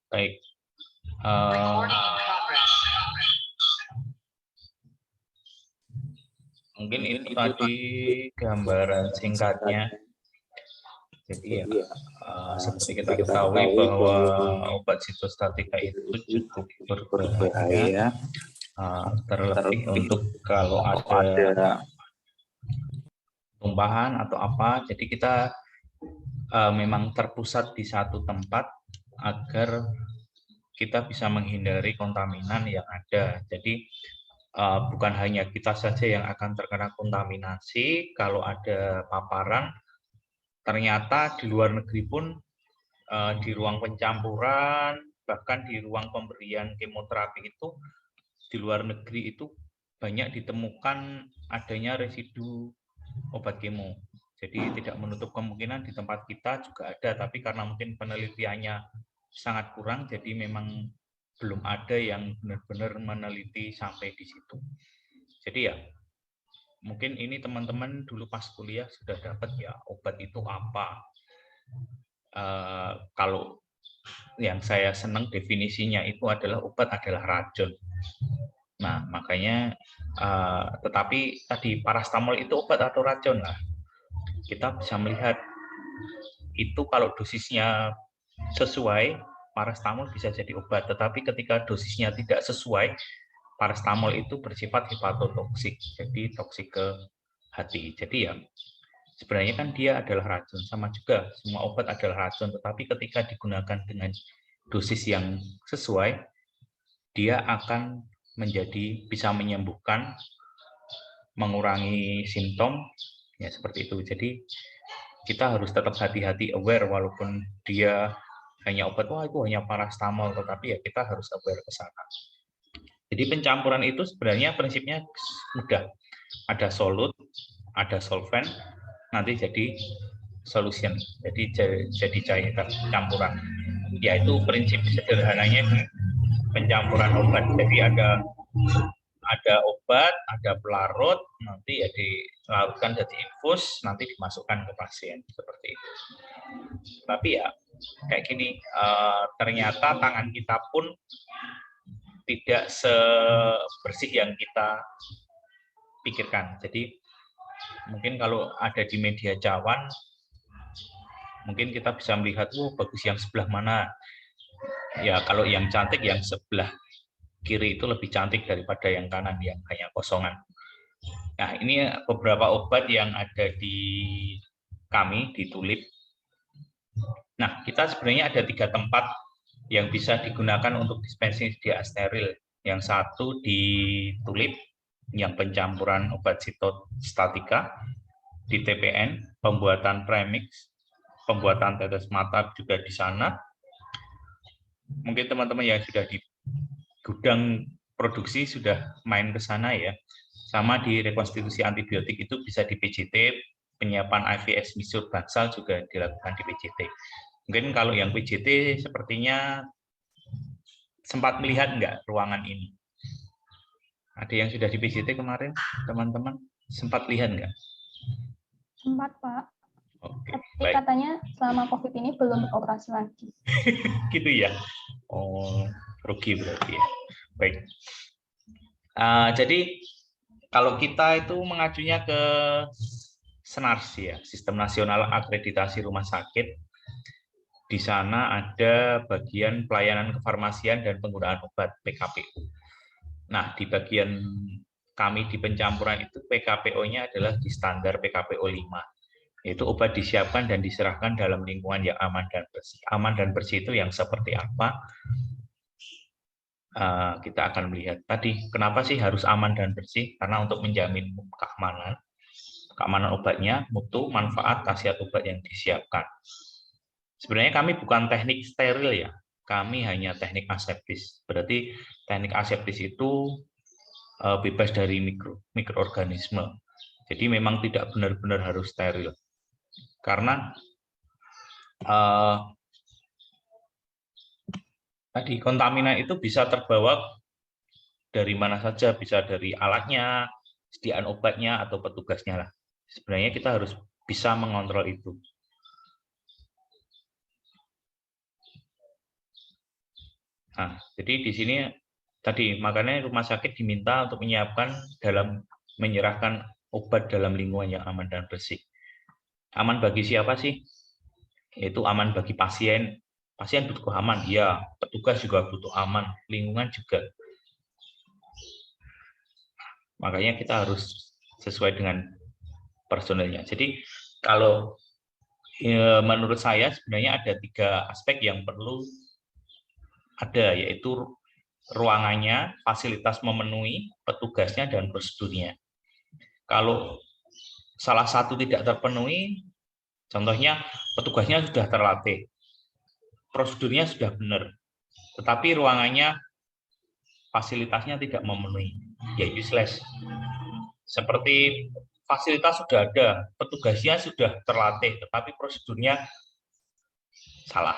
Baik. Mungkin itu tadi gambaran singkatnya. Jadi ya, seperti kita ketahui bahwa obat sitostatika itu cukup berbahaya, terlebih untuk kalau ada tumpahan atau apa. Jadi kita memang terpusat di satu tempat agar kita bisa menghindari kontaminan yang ada. Jadi bukan hanya kita saja yang akan terkena kontaminasi, kalau ada paparan, ternyata di luar negeri pun di ruang pencampuran, bahkan di ruang pemberian kemoterapi itu, di luar negeri itu banyak ditemukan adanya residu obat kemo. Jadi tidak menutup kemungkinan di tempat kita juga ada, tapi karena mungkin penelitiannya sangat kurang, jadi memang belum ada yang benar-benar meneliti sampai di situ. Jadi ya, mungkin ini teman-teman dulu pas kuliah sudah dapat ya obat itu apa. Kalau yang saya senang definisinya itu adalah obat adalah racun. Nah, makanya tetapi tadi parastamol itu obat atau racun lah. Kita bisa melihat itu kalau dosisnya sesuai, parastamol bisa jadi obat. Tetapi ketika dosisnya tidak sesuai, parastamol itu bersifat hepatotoksik, jadi toksik ke hati. Jadi ya sebenarnya kan dia adalah racun, sama juga semua obat adalah racun, tetapi ketika digunakan dengan dosis yang sesuai, dia akan menjadi bisa menyembuhkan, mengurangi simptom, ya seperti itu. Jadi kita harus tetap hati-hati, aware, walaupun dia hanya obat, wah itu hanya parastamol, tetapi ya kita harus aware ke sana. Jadi pencampuran itu sebenarnya prinsipnya mudah. Ada solut, ada solvent, nanti jadi solution, jadi cairan campuran. Yaitu prinsip sederhananya di pencampuran obat. Jadi ada obat, ada pelarut, nanti ya dilarutkan jadi infus, nanti dimasukkan ke pasien seperti itu. Tapi ya kayak gini, ternyata tangan kita pun tidak sebersih yang kita pikirkan. Jadi mungkin kalau ada di media cawan, mungkin kita bisa melihat, bagus yang sebelah mana. Ya kalau yang cantik yang sebelah kiri itu lebih cantik daripada yang kanan yang hanya kosongan. Nah ini beberapa obat yang ada di kami di Tulip. Nah kita sebenarnya ada 3 tempat yang bisa digunakan untuk dispensing dia steril. Yang satu di Tulip, yang pencampuran obat sitostatika, di TPN, pembuatan premix, pembuatan tetes mata juga di sana. Mungkin teman-teman yang sudah di gudang produksi sudah main ke sana ya. Sama di rekonstitusi antibiotik itu bisa di PJT, penyiapan IVS misur bangsal juga dilakukan di PJT. Mungkin kalau yang PJT sepertinya sempat melihat nggak ruangan ini? Ada yang sudah di PJT kemarin, teman-teman? Sempat lihat nggak? Sempat, Pak. Oke, tapi baik. katanya selama COVID ini belum beroperasi lagi. Gitu ya? Oh, rugi berarti ya. Baik. Jadi kalau kita itu mengacunya ke SNARS ya, Sistem Nasional Akreditasi Rumah Sakit. Di sana ada bagian pelayanan kefarmasian dan penggunaan obat PKPO. Nah, di bagian kami di pencampuran itu PKPO-nya adalah di standar PKPO 5. Yaitu obat disiapkan dan diserahkan dalam lingkungan yang aman dan bersih. Aman dan bersih itu yang seperti apa? Kita akan melihat tadi, kenapa sih harus aman dan bersih? Karena untuk menjamin keamanan obatnya, mutu, manfaat, khasiat obat yang disiapkan. Sebenarnya kami bukan teknik steril ya, kami hanya teknik aseptis. Berarti teknik aseptis itu bebas dari mikroorganisme. Jadi memang tidak benar-benar harus steril. Karena tadi kontaminan itu bisa terbawa dari mana saja, bisa dari alatnya, sediaan obatnya, atau petugasnya lah. Sebenarnya kita harus bisa mengontrol itu. Nah, jadi di sini tadi makanya rumah sakit diminta untuk menyiapkan dalam menyerahkan obat dalam lingkungan yang aman dan bersih. Aman bagi siapa sih? Yaitu aman bagi pasien. Pasien butuh aman, ya. Petugas juga butuh aman, lingkungan juga. Makanya kita harus sesuai dengan personelnya. Jadi kalau menurut saya sebenarnya ada 3 aspek yang perlu ada, yaitu ruangannya, fasilitas memenuhi, petugasnya, dan prosedurnya. Kalau salah satu tidak terpenuhi, contohnya petugasnya sudah terlatih, prosedurnya sudah benar, tetapi ruangannya, fasilitasnya tidak memenuhi, ya useless. Seperti fasilitas sudah ada, petugasnya sudah terlatih, tetapi prosedurnya salah.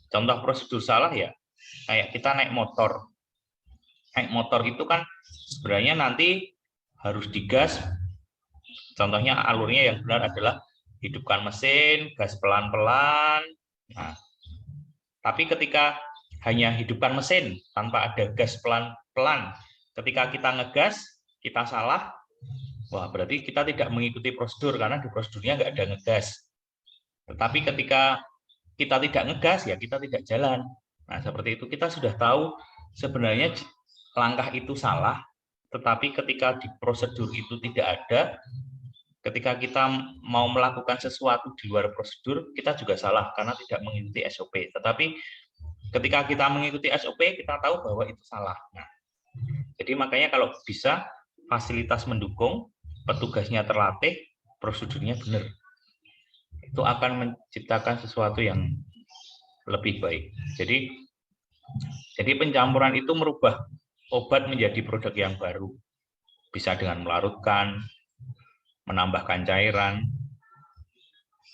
Contoh prosedur salah ya, kayak kita naik motor. Naik motor itu kan sebenarnya nanti harus digas. Contohnya alurnya yang benar adalah hidupkan mesin, gas pelan-pelan. Nah, tapi ketika hanya hidupkan mesin tanpa ada gas pelan-pelan, ketika kita ngegas, kita salah, wah berarti kita tidak mengikuti prosedur karena di prosedurnya nggak ada ngegas. Tetapi ketika kita tidak ngegas, ya kita tidak jalan. Nah, seperti itu kita sudah tahu sebenarnya langkah itu salah, tetapi ketika di prosedur itu tidak ada, ketika kita mau melakukan sesuatu di luar prosedur, kita juga salah karena tidak mengikuti SOP. Tetapi ketika kita mengikuti SOP, kita tahu bahwa itu salah. Nah, jadi makanya kalau bisa fasilitas mendukung, petugasnya terlatih, prosedurnya benar. Itu akan menciptakan sesuatu yang lebih baik. Jadi pencampuran itu merubah obat menjadi produk yang baru. Bisa dengan melarutkan, menambahkan cairan,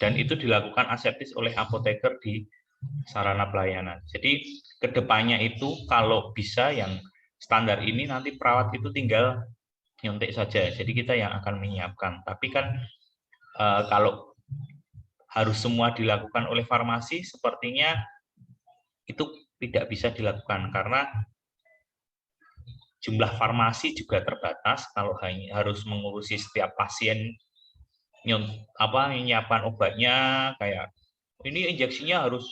dan itu dilakukan aseptis oleh apoteker di sarana pelayanan. Jadi kedepannya itu kalau bisa yang standar ini nanti perawat itu tinggal nyuntik saja. Jadi kita yang akan menyiapkan. Tapi kan kalau harus semua dilakukan oleh farmasi, sepertinya itu tidak bisa dilakukan karena jumlah farmasi juga terbatas. Kalau hanya harus mengurusi setiap pasien menyiapkan obatnya, kayak ini injeksinya harus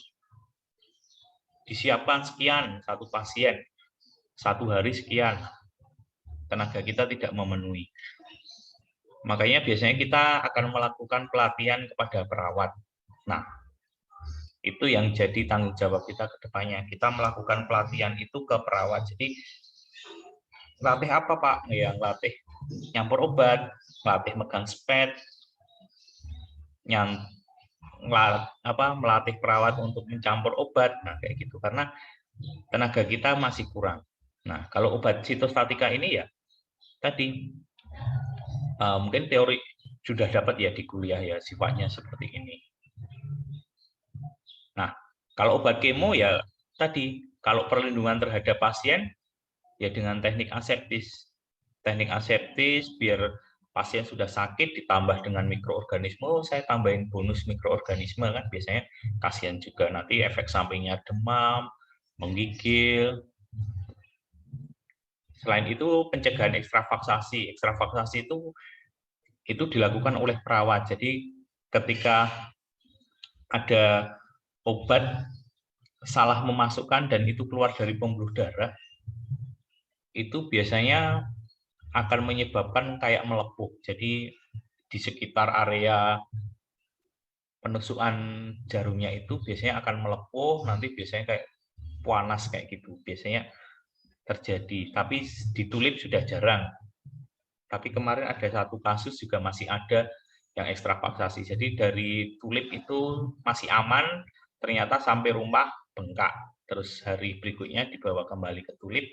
disiapkan sekian satu pasien, 1 hari sekian, tenaga kita tidak memenuhi. Makanya biasanya kita akan melakukan pelatihan kepada perawat. Nah, itu yang jadi tanggung jawab kita ke depannya. Kita melakukan pelatihan itu ke perawat. Jadi, latih apa Pak? Ya, latih nyampur obat, latih megang spet, melatih perawat untuk mencampur obat. Nah, kayak gitu. Karena tenaga kita masih kurang. Nah, kalau obat sitostatika ini ya, tadi mungkin teori sudah dapat ya di kuliah ya, sifatnya seperti ini. Nah, kalau obat kemo ya tadi kalau perlindungan terhadap pasien ya dengan teknik aseptis. Teknik aseptis biar pasien sudah sakit ditambah dengan mikroorganisme, saya tambahin bonus mikroorganisme kan biasanya kasihan juga nanti efek sampingnya demam, menggigil. Selain itu pencegahan ekstravaksasi. Ekstravaksasi itu dilakukan oleh perawat. Jadi ketika ada obat salah memasukkan dan itu keluar dari pembuluh darah, itu biasanya akan menyebabkan kayak melepuh. Jadi di sekitar area penusukan jarumnya itu biasanya akan melepuh, nanti biasanya kayak panas kayak gitu. Biasanya terjadi, tapi di tulip sudah jarang. Tapi kemarin ada satu kasus juga masih ada yang ekstravaksasi. Jadi dari tulip itu masih aman, ternyata sampai rumah bengkak. Terus hari berikutnya dibawa kembali ke tulip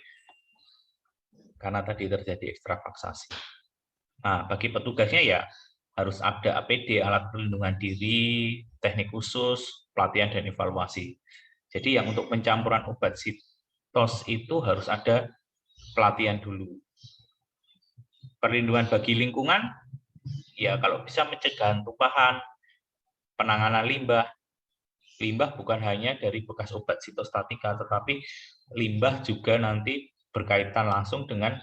karena tadi terjadi ekstravaksasi. Nah, bagi petugasnya ya harus ada APD, alat perlindungan diri, teknik khusus, pelatihan dan evaluasi. Jadi yang untuk pencampuran obat sitos itu harus ada pelatihan dulu. Perlindungan bagi lingkungan, ya kalau bisa mencegah tumpahan, penanganan limbah. Limbah bukan hanya dari bekas obat sitostatika, tetapi limbah juga nanti berkaitan langsung dengan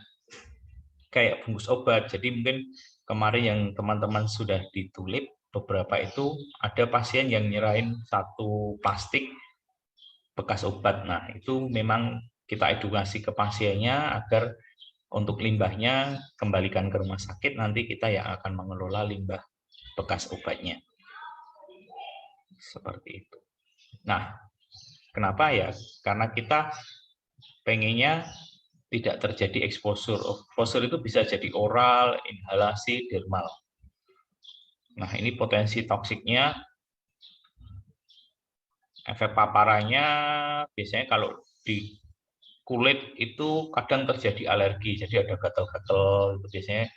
kayak bungkus obat. Jadi mungkin kemarin yang teman-teman sudah ditulip, beberapa itu ada pasien yang nyerahin satu plastik bekas obat. Nah, itu memang kita edukasi ke pasiennya agar untuk limbahnya kembalikan ke rumah sakit, nanti kita yang akan mengelola limbah bekas obatnya. Seperti itu. Nah, kenapa ya? Karena kita pengennya tidak terjadi exposure. Exposure itu bisa jadi oral, inhalasi, dermal. Nah, ini potensi toksiknya, efek paparannya biasanya kalau di kulit itu kadang terjadi alergi, jadi ada gatal-gatal itu biasanya,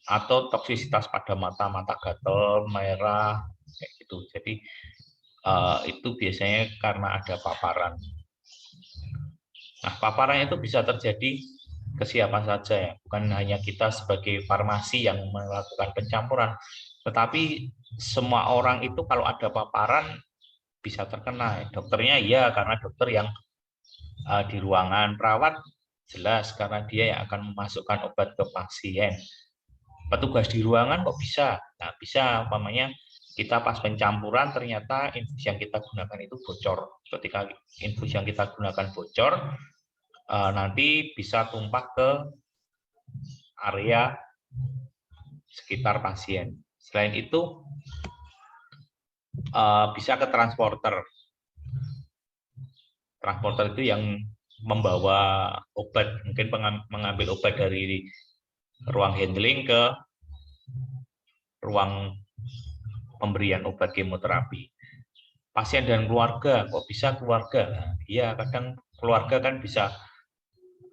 atau toksisitas pada mata, mata gatal, merah, kayak gitu. Jadi itu biasanya karena ada paparan. Nah, paparan itu bisa terjadi ke siapa saja ya, bukan hanya kita sebagai farmasi yang melakukan pencampuran, tetapi semua orang itu kalau ada paparan bisa terkena. Dokternya ya karena dokter yang di ruangan, perawat jelas karena dia yang akan memasukkan obat ke pasien. Petugas di ruangan kok bisa? Nah, bisa umpamanya kita pas pencampuran ternyata infus yang kita gunakan itu bocor. Ketika infus yang kita gunakan bocor, nanti bisa tumpah ke area sekitar pasien. Selain itu, bisa ke transporter. Transporter itu yang membawa obat, mungkin mengambil obat dari ruang handling ke ruang pemberian obat kemoterapi. Pasien dan keluarga, kok bisa keluarga? Iya, kadang keluarga kan bisa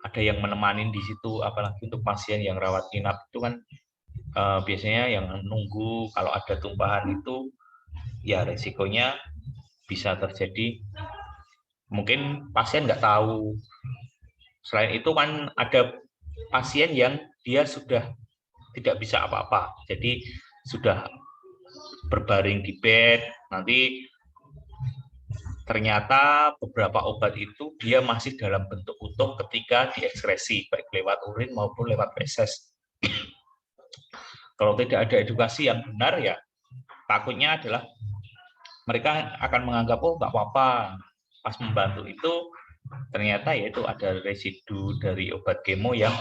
ada yang menemani di situ, apalagi untuk pasien yang rawat inap itu kan biasanya yang nunggu kalau ada tumpahan itu, ya resikonya bisa terjadi. Mungkin pasien nggak tahu. Selain itu kan ada pasien yang dia sudah tidak bisa apa-apa, jadi sudah berbaring di bed, nanti ternyata beberapa obat itu dia masih dalam bentuk utuh ketika diekskresi, baik lewat urin maupun lewat feses. Kalau tidak ada edukasi yang benar ya takutnya adalah mereka akan menganggap oh nggak apa-apa, pas membantu itu ternyata yaitu ada residu dari obat kemo yang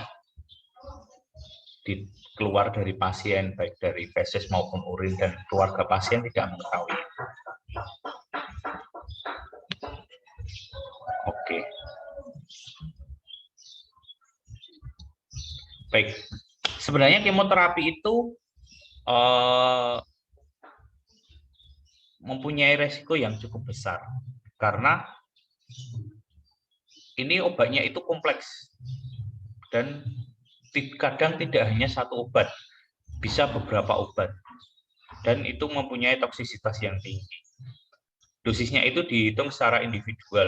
keluar dari pasien, baik dari feses maupun urin, dan keluarga pasien tidak mengetahui. Oke. Baik. Sebenarnya kemoterapi itu mempunyai resiko yang cukup besar karena ini obatnya itu kompleks dan kadang tidak hanya satu obat, bisa beberapa obat, dan itu mempunyai toksisitas yang tinggi. Dosisnya itu dihitung secara individual.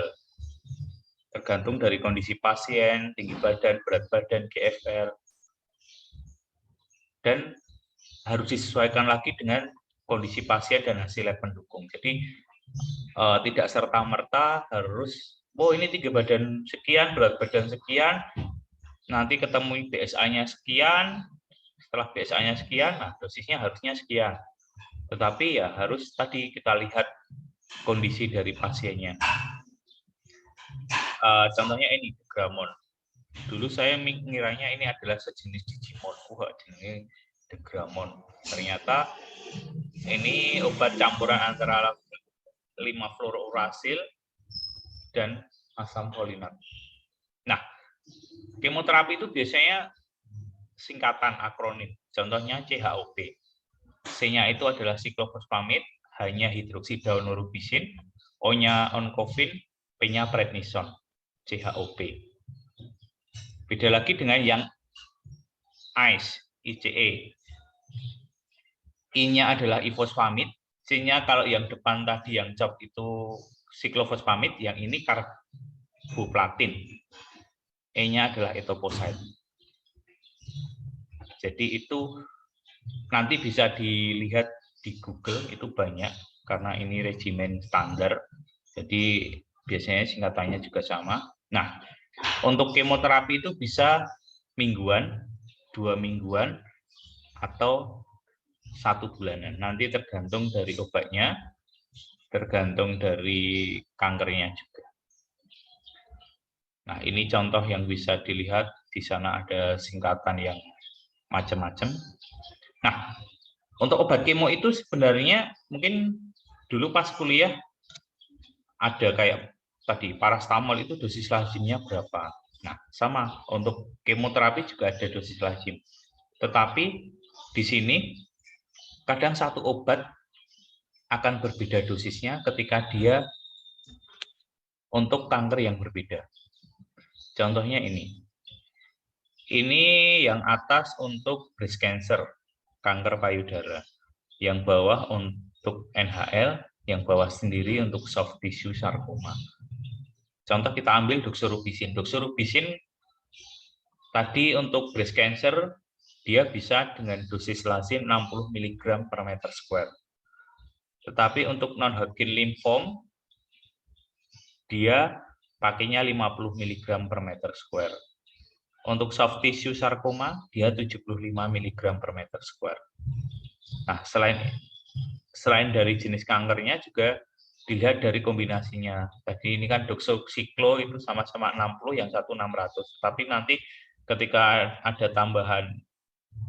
tergantung dari kondisi pasien, tinggi badan, berat badan, GFR, dan harus disesuaikan lagi dengan kondisi pasien dan hasil lab pendukung. Jadi tidak serta-merta harus, oh ini tinggi badan sekian, berat badan sekian, nanti ketemu BSA-nya sekian, setelah BSA-nya sekian, nah dosisnya harusnya sekian. Tetapi ya harus tadi kita lihat kondisi dari pasiennya. Contohnya ini Degramon. Dulu saya mengiranya ini adalah sejenis Digimon. Ini Degramon. Ternyata ini obat campuran antara 5-fluorouracil dan asam folinat. Nah, kemoterapi itu biasanya singkatan akronim. Contohnya CHOP. C-nya itu adalah siklofosfamid, H-nya hidroksidaonorubisin, O-nya oncovin, P-nya prednison. CHOP. Beda lagi dengan yang ICE. I-nya adalah ifosfamid, C-nya kalau yang depan tadi yang CHOP itu siklofosfamid, yang ini karboplatin. E-nya adalah etoposide. Jadi itu nanti bisa dilihat di Google, itu banyak karena ini regimen standar. Jadi biasanya singkatannya juga sama. Nah, untuk kemoterapi itu bisa mingguan, 2 mingguan, atau 1 bulanan. Nanti tergantung dari obatnya, tergantung dari kankernya juga. Nah, ini contoh yang bisa dilihat. Di sana ada singkatan yang macam-macam. Nah, untuk obat kemo itu sebenarnya mungkin dulu pas kuliah ada kayak tadi parastamol itu dosis lazimnya berapa. Nah, sama untuk kemoterapi juga ada dosis lazim. Tetapi di sini kadang satu obat akan berbeda dosisnya ketika dia untuk kanker yang berbeda. Contohnya ini. Ini yang atas untuk breast cancer, kanker payudara. Yang bawah untuk NHL, yang bawah sendiri untuk soft tissue sarkoma. Contoh kita ambil doxorubicin. Doxorubicin tadi untuk breast cancer, dia bisa dengan dosis lazim 60 mg per meter square. Tetapi untuk non-Hodgkin lymphoma, dia pakainya 50 mg per meter square. Untuk soft tissue sarkoma, dia 75 mg per meter square. Nah, selain dari jenis kankernya juga dilihat dari kombinasinya. Tadi ini kan doxocyclo itu sama-sama 60, yang satu 600. Tapi nanti ketika ada tambahan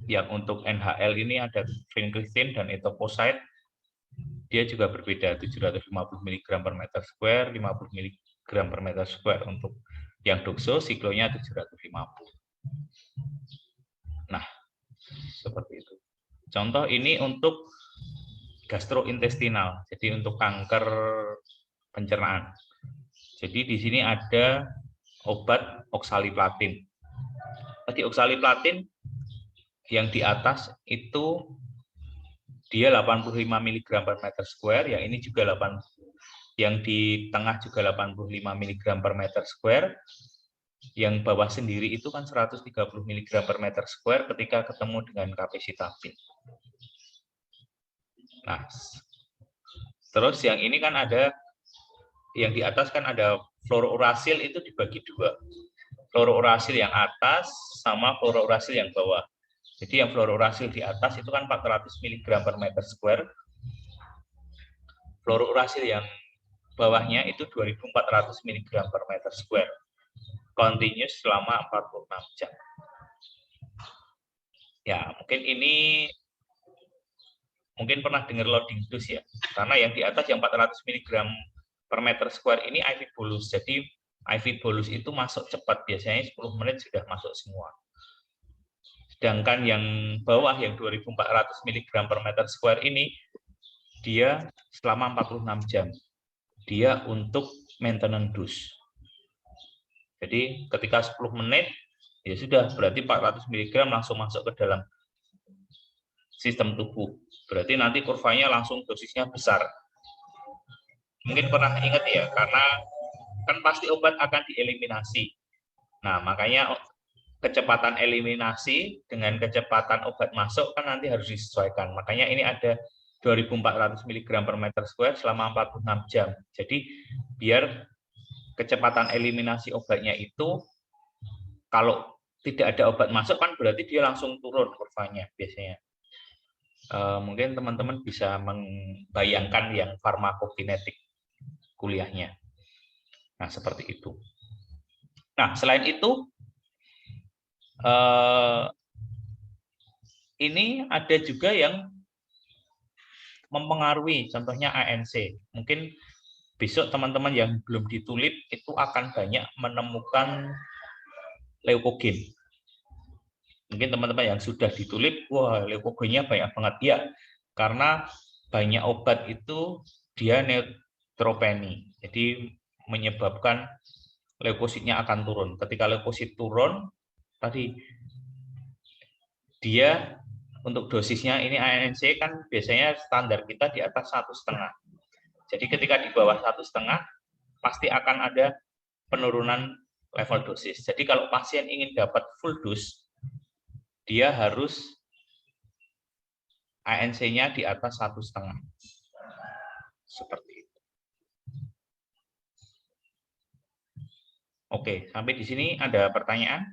yang untuk NHL ini ada vincristin dan etoposide, dia juga berbeda, 750 mg per meter square, 50 mg per meter square untuk yang doxo, siklonya 750. Nah, seperti itu. Contoh ini untuk gastrointestinal, jadi untuk kanker pencernaan. Jadi di sini ada obat oxaliplatin. Tadi oxaliplatin yang di atas itu dia 85 mg per meter square, yang ini juga 8, yang di tengah juga 85 mg per meter square. Yang bawah sendiri itu kan 130 mg per meter square ketika ketemu dengan capecitabine. Nah, terus yang ini kan ada, yang di atas kan ada fluorouracil, itu dibagi 2. Fluorouracil yang atas sama fluorouracil yang bawah. Jadi yang fluorouracil di atas itu kan 400 mg per meter square. Fluorouracil yang bawahnya itu 2400 mg per meter square. Continuous selama 46 jam. Ya, mungkin pernah dengar loading dose ya. Karena yang di atas yang 400 mg per meter square ini IV bolus. Jadi IV bolus itu masuk cepat, biasanya 10 menit sudah masuk semua. Sedangkan yang bawah yang 2400 mg per meter square ini dia selama 46 jam. Dia untuk maintenance dose. Jadi ketika 10 menit, ya sudah, berarti 400 mg langsung masuk ke dalam sistem tubuh. Berarti nanti kurvanya langsung dosisnya besar. Mungkin pernah ingat ya, karena kan pasti obat akan dieliminasi. Nah, makanya kecepatan eliminasi dengan kecepatan obat masuk kan nanti harus disesuaikan. Makanya ini ada 2400 mg per meter square selama 46 jam. Jadi biar kecepatan eliminasi obatnya itu, kalau tidak ada obat masuk kan berarti dia langsung turun kurvanya biasanya. Mungkin teman-teman bisa membayangkan yang farmakokinetik kuliahnya. Nah, seperti itu. Nah, selain itu, ini ada juga yang mempengaruhi, contohnya ANC. Mungkin besok teman-teman yang belum ditulip itu akan banyak menemukan leukogen. Mungkin teman-teman yang sudah ditulip, wah leukogennya banyak banget. Ya, karena banyak obat itu dia neutropeni. Jadi menyebabkan leukositnya akan turun. Ketika leukosit turun, tadi dia untuk dosisnya ini ANC kan biasanya standar kita di atas 1,5. Jadi ketika di bawah 1,5 pasti akan ada penurunan level dosis. Jadi kalau pasien ingin dapat full dose, dia harus ANC-nya di atas 1,5. Seperti itu. Oke, sampai di sini ada pertanyaan?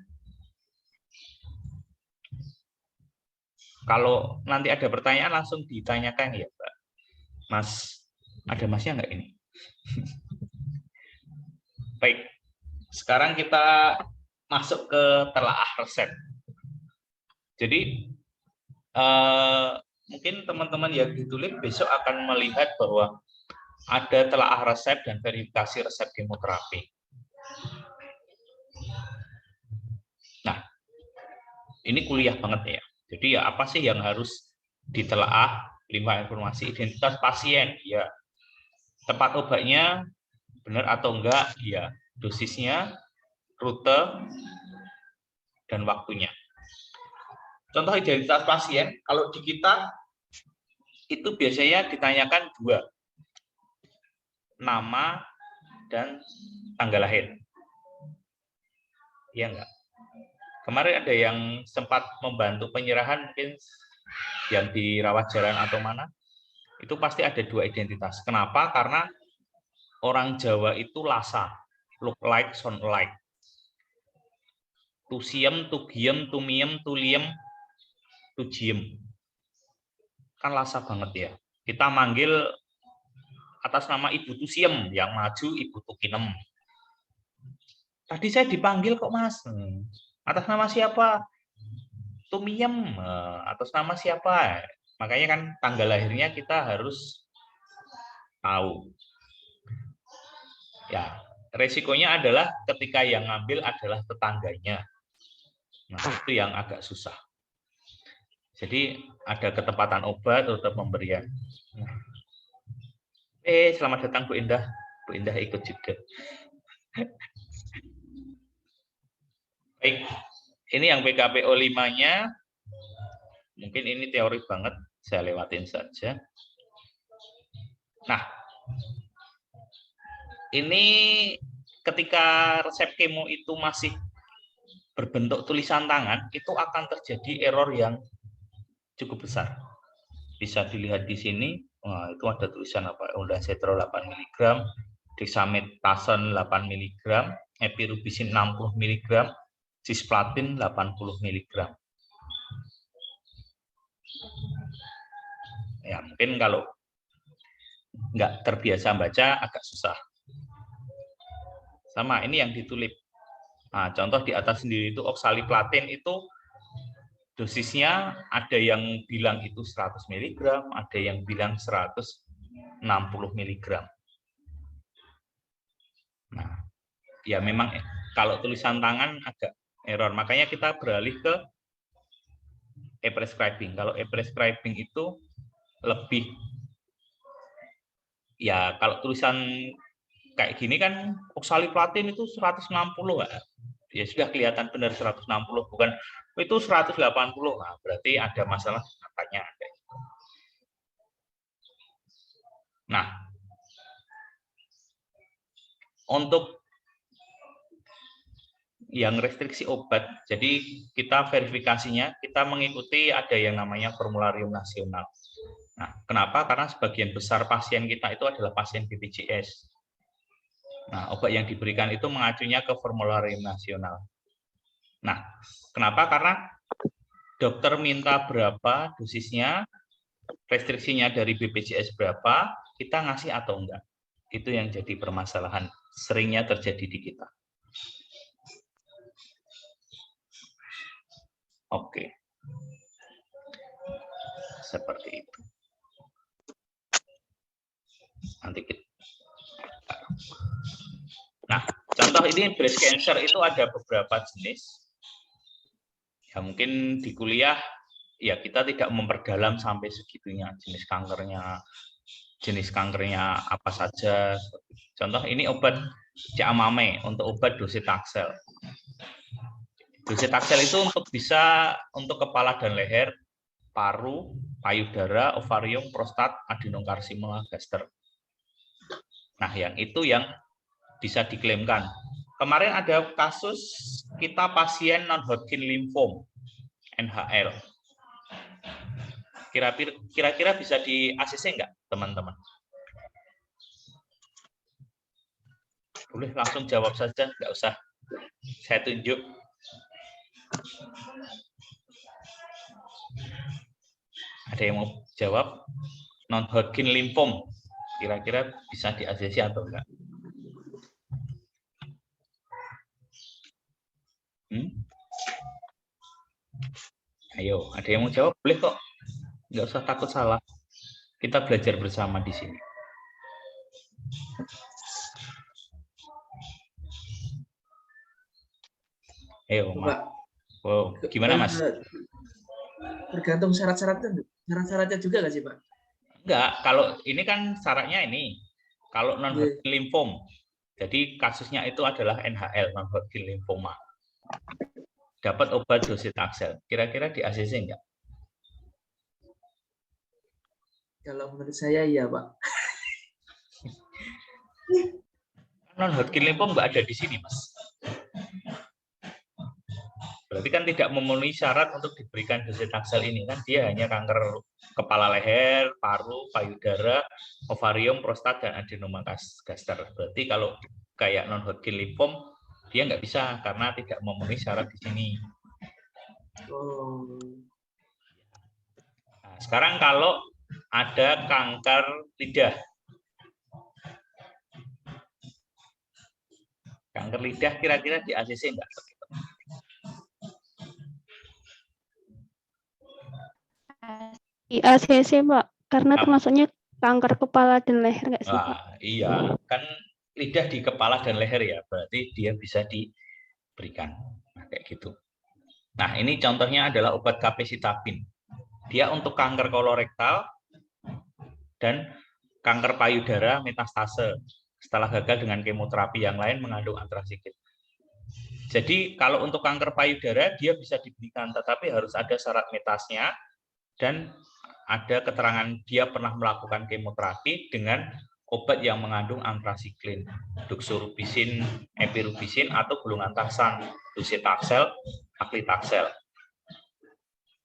Kalau nanti ada pertanyaan langsung ditanyakan ya, Mbak. Mas, ada masnya nggak ini? Baik, sekarang kita masuk ke telaah resep. Jadi mungkin teman-teman yang ditulip besok akan melihat bahwa ada telaah resep dan verifikasi resep kemoterapi. Nah, ini kuliah banget ya. Jadi ya apa sih yang harus ditelaah? 5 informasi identitas pasien, ya. Tempat obatnya benar atau enggak, ya. Dosisnya, rute, dan waktunya. Contoh identitas pasien, kalau di kita itu biasanya ditanyakan 2, nama dan tanggal lahir. Iya enggak? Kemarin ada yang sempat membantu penyerahan, mungkin yang di rawat jalan atau mana, itu pasti ada 2 identitas. Kenapa? Karena orang Jawa itu lasa, look like, sound like. Tusiem, tugiem, tumiem, tuliem, tujiem. Kan lasa banget ya. Kita manggil atas nama Ibu Tusiem, yang maju Ibu Tukinem. Tadi saya dipanggil kok Mas. Atas nama siapa? Tumiem. Atas nama siapa? Makanya kan tanggal lahirnya kita harus tahu. Ya, resikonya adalah ketika yang ngambil adalah tetangganya. Nah, itu yang agak susah. Jadi ada ketepatan obat atau pemberian. Selamat datang Bu Indah. Bu Indah ikut juga. Baik, ini yang PKPO 5-nya. Mungkin ini teori banget, saya lewatin saja. Nah, ini ketika resep kemo itu masih berbentuk tulisan tangan, itu akan terjadi error yang cukup besar. Bisa dilihat di sini, wah, itu ada tulisan apa? Ondansetron 8 mg, dexamethasone 8 mg, epirubicin 60 mg, cisplatin 80 mg. Ya, mungkin kalau nggak terbiasa baca agak susah. Sama, ini yang ditulip. Nah, contoh di atas sendiri itu oxaliplatin itu dosisnya ada yang bilang itu 100 mg, ada yang bilang 160 mg. Nah, ya memang kalau tulisan tangan agak error. Makanya kita beralih ke e-prescribing. Kalau e-prescribing itu lebih, ya kalau tulisan kayak gini kan oxaliplatin itu 160 nggak? Ya sudah kelihatan benar 160, bukan itu 180. Nah, berarti ada masalah katanya. Nah, untuk yang restriksi obat, jadi kita verifikasinya, kita mengikuti ada yang namanya formularium nasional. Nah, kenapa? Karena sebagian besar pasien kita itu adalah pasien BPJS. Nah, obat yang diberikan itu mengacunya ke formularium nasional. Nah, kenapa? Karena dokter minta berapa dosisnya, restriksinya dari BPJS berapa, kita ngasih atau enggak. Itu yang jadi permasalahan, seringnya terjadi di kita. Oke. Seperti itu. Nanti kita. Nah, contoh ini breast cancer itu ada beberapa jenis. Ya mungkin di kuliah ya kita tidak memperdalam sampai segitunya jenis kankernya apa saja. Contoh ini obat Camame untuk obat docetaxel. Docetaxel itu untuk kepala dan leher, paru, payudara, ovarium, prostat, adenokarsinosa, gaster. Nah, yang itu yang bisa diklaimkan. Kemarin ada kasus kita pasien non-Hodgkin lymphoma, NHL. Kira-kira bisa di ACC enggak, teman-teman? Boleh langsung jawab saja, enggak usah saya tunjuk. Ada yang mau jawab? Non-Hodgkin lymphoma, kira-kira bisa di ACC atau enggak? Ayo, ada yang mau jawab? Boleh kok. Nggak usah takut salah. Kita belajar bersama di sini. Ayo, Mas. Wow, gimana, Mas? Tergantung syarat-syaratnya juga nggak sih, Pak? Enggak, kalau ini kan syaratnya ini. Kalau non-Hodgkin lymphoma, jadi kasusnya itu adalah NHL, non-Hodgkin lymphoma. Dapat obat docetaxel. Kira-kira di ACC enggak? Kalau menurut saya iya, Pak. Non-Hodgkin lymphoma enggak ada di sini, Mas. Berarti kan tidak memenuhi syarat untuk diberikan docetaxel ini kan, dia hanya kanker kepala leher, paru, payudara, ovarium, prostat, dan adenoma gaster. Berarti kalau kayak non-Hodgkin lymphoma dia nggak bisa karena tidak memenuhi syarat di sini. Nah, sekarang kalau ada kanker lidah, kira-kira di ACC nggak? Di ACC, Mbak, karena termasuknya kanker kepala dan leher nggak sih, Pak? Iya, kan lidah di kepala dan leher ya, berarti dia bisa diberikan. Nah, kayak gitu. Nah, ini contohnya adalah obat capecitabine. Dia untuk kanker kolorektal dan kanker payudara metastase setelah gagal dengan kemoterapi yang lain mengandung antrasiksin. Jadi kalau untuk kanker payudara dia bisa diberikan, tetapi harus ada syarat metasnya dan ada keterangan dia pernah melakukan kemoterapi dengan obat yang mengandung antrasiklin, doxorubicin, epirubicin atau gulungan taxan, docetaxel, paclitaxel.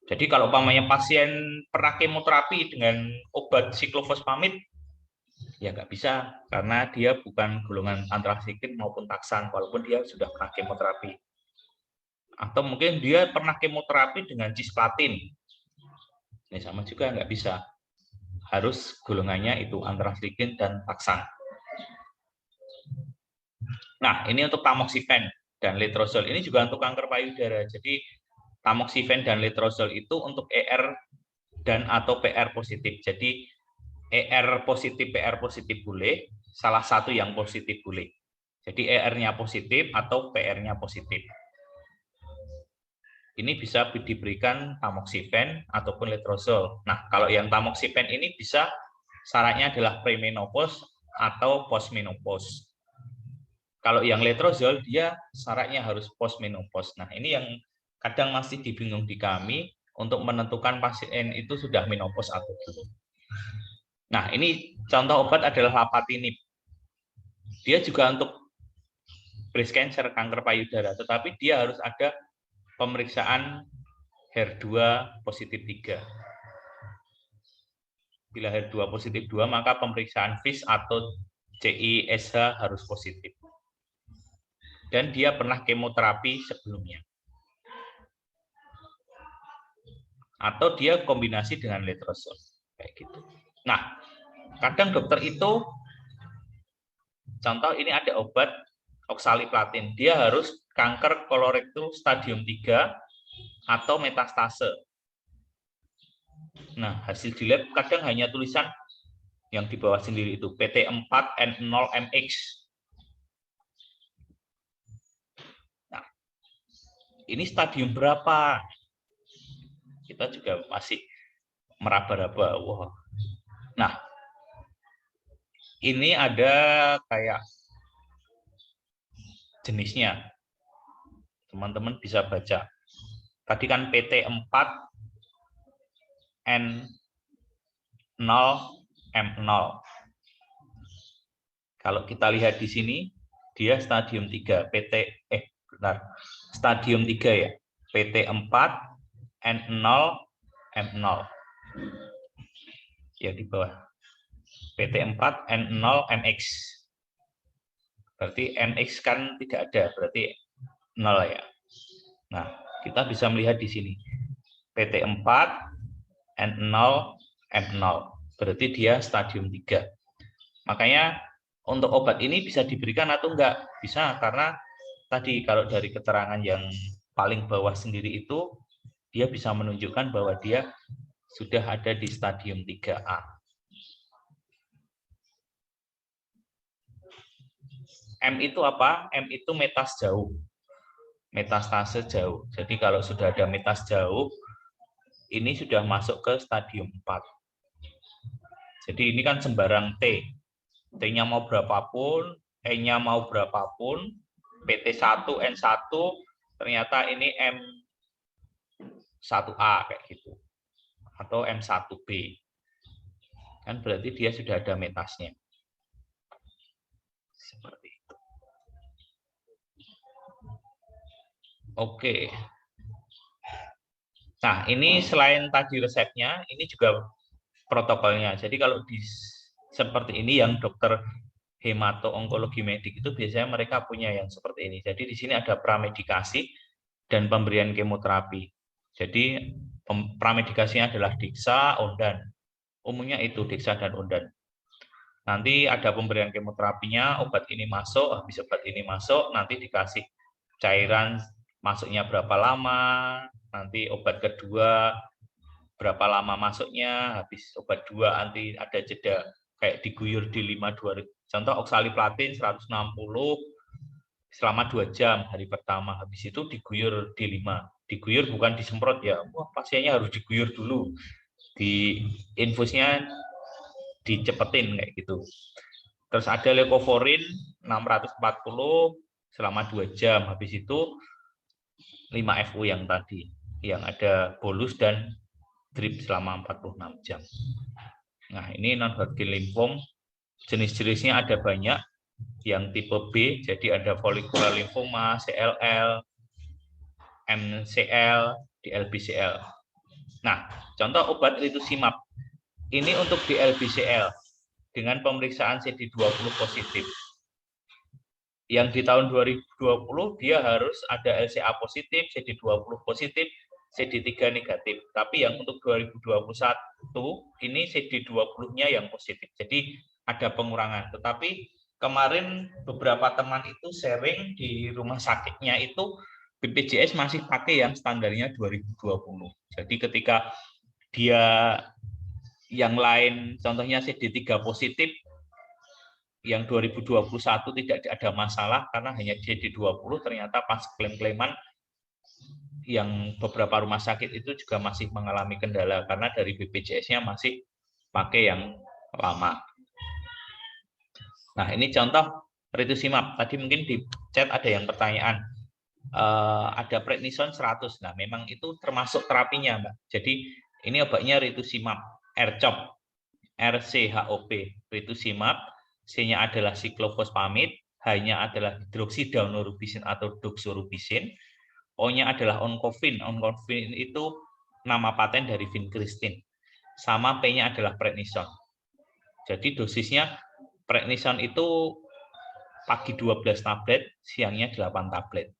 Jadi kalau umpamanya pasien pernah kemoterapi dengan obat siklofosfamid, ya nggak bisa karena dia bukan golongan antrasiklin maupun taxan, walaupun dia sudah pernah kemoterapi. Atau mungkin dia pernah kemoterapi dengan cisplatin, ini sama juga nggak bisa. Harus golongannya itu antrasiklin dan taxan. Nah, ini untuk tamoxifen dan letrozole. Ini juga untuk kanker payudara. Jadi tamoxifen dan letrozole itu untuk ER dan atau PR positif. Jadi ER positif, PR positif boleh, salah satu yang positif boleh. Jadi ER-nya positif atau PR-nya positif. Ini bisa diberikan tamoxifen ataupun letrozole. Nah, kalau yang tamoxifen ini bisa syaratnya adalah premenopause atau postmenopause. Kalau yang letrozole dia syaratnya harus postmenopause. Nah, ini yang kadang masih dibingung di kami untuk menentukan pasien itu sudah menopause atau belum. Nah, ini contoh obat adalah lapatinib. Dia juga untuk breast cancer, kanker payudara, tetapi dia harus ada pemeriksaan HER2 positif 3. Bila HER2 positif 2, maka pemeriksaan FISH atau CISH harus positif. Dan dia pernah kemoterapi sebelumnya. Atau dia kombinasi dengan letrozole. Kayak gitu. Nah, kadang dokter itu, contoh ini ada obat oksaliplatin, dia harus kanker kolorektal stadium 3 atau metastase. Nah, hasil di lab kadang hanya tulisan yang di bawah sendiri itu, PT4N0MX. Nah, ini stadium berapa? Kita juga masih meraba-raba. Wow. Nah, ini ada kayak jenisnya. Teman-teman bisa baca. Tadi kan PT4N0M0. Kalau kita lihat di sini, dia stadium 3, stadium 3 ya, PT4N0M0. Ya di bawah. PT4N0MX. Berarti MX kan tidak ada, berarti 0 ya. Nah, kita bisa melihat di sini. PT4N0M0. Berarti dia stadium 3. Makanya untuk obat ini bisa diberikan atau enggak? Bisa, karena tadi kalau dari keterangan yang paling bawah sendiri itu, dia bisa menunjukkan bahwa dia sudah ada di stadium 3A. M itu apa? M itu metas jauh. Metastase jauh. Jadi kalau sudah ada metas jauh, ini sudah masuk ke stadium 4. Jadi ini kan sembarang T. T-nya mau berapapun, E-nya mau berapapun, PT1, N1, ternyata ini M1A kayak gitu. Atau M1B. Kan berarti dia sudah ada metasnya. Seperti itu. Oke. Nah, ini selain tadi resepnya, ini juga protokolnya. Jadi kalau seperti ini yang dokter hemato-onkologi medik itu biasanya mereka punya yang seperti ini. Jadi di sini ada pramedikasi dan pemberian kemoterapi. Jadi pramedikasinya adalah Dexa, Ondan. Umumnya itu Dexa dan Ondan. Nanti ada pemberian kemoterapinya, obat ini masuk, habis obat ini masuk, nanti dikasih cairan masuknya berapa lama, nanti obat kedua berapa lama masuknya, habis obat 2 nanti ada jeda kayak diguyur di 5-2. Contoh oksaliplatin 160 selama 2 jam hari pertama, habis itu diguyur di 5. Diguyur bukan disemprot ya. Wah, pasiennya harus diguyur dulu. Di infusnya dicepetin kayak gitu. Terus ada leukovorin 640 selama 2 jam, habis itu 5 FU yang tadi, yang ada bolus dan drip selama 46 jam. Nah, ini non-Hodgkin lymphoma, jenis-jenisnya ada banyak. Yang tipe B, jadi ada follicular lymphoma, CLL, MCL, DLBCL. Nah, contoh obat rituximab. Ini untuk DLBCL dengan pemeriksaan CD20 positif. Yang di tahun 2020 dia harus ada LCA positif, CD20 positif, CD3 negatif. Tapi yang untuk 2021 ini CD20-nya yang positif. Jadi ada pengurangan. Tetapi kemarin beberapa teman itu sharing di rumah sakitnya itu BPJS masih pakai yang standarnya 2020. Jadi ketika dia yang lain contohnya CD3 positif yang 2021 tidak ada masalah karena hanya CD20, ternyata pas klaim-klaiman yang beberapa rumah sakit itu juga masih mengalami kendala karena dari BPJS-nya masih pakai yang lama. Nah, ini contoh rituximab. Tadi mungkin di chat ada yang pertanyaan. Ada prednison 100. Nah, memang itu termasuk terapinya, Mbak. Jadi ini obatnya rituximab, RCHOP, RCHOP, rituximab, C-nya adalah siklofosfamid, H-nya adalah hidroksidaunorobisin atau doxorobisin, O-nya adalah oncovin. Oncovin itu nama paten dari vincristin. Sama P-nya adalah prednison. Jadi dosisnya prednison itu pagi 12 tablet, siangnya 8 tablet.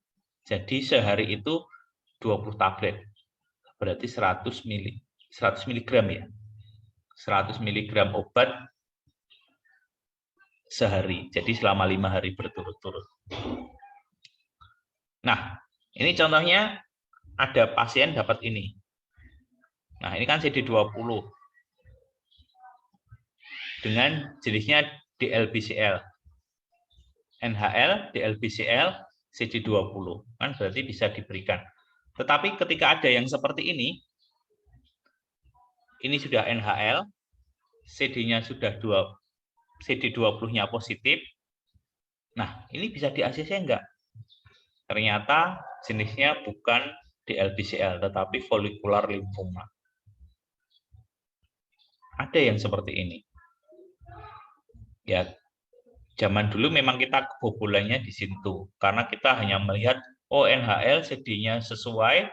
Jadi sehari itu 20 tablet. Berarti 100 mg ya. 100 mg obat sehari. Jadi selama 5 hari berturut-turut. Nah, ini contohnya ada pasien dapat ini. Nah, ini kan CD20 dengan jenisnya DLBCL. NHL, DLBCL, CD20. Kan berarti bisa diberikan. Tetapi ketika ada yang seperti ini sudah NHL, CD-nya sudah CD20-nya positif. Nah, ini bisa di ACC enggak? Ternyata jenisnya bukan DLBCL, tetapi folikular limfoma. Ada yang seperti ini. Ya, zaman dulu memang kita kebobolannya di situ, karena kita hanya melihat, oh NHL, CD-nya sesuai,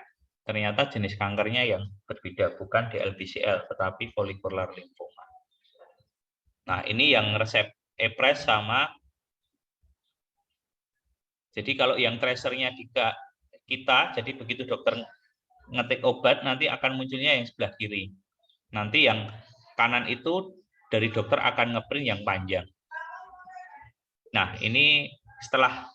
ternyata jenis kankernya yang berbeda, bukan DLBCL, tetapi folikular limfoma. Nah, ini yang resep EPRES sama. Jadi kalau yang tracernya kita, jadi begitu dokter ngetik obat, nanti akan munculnya yang sebelah kiri. Nanti yang kanan itu dari dokter akan ngeprint yang panjang. Nah, ini setelah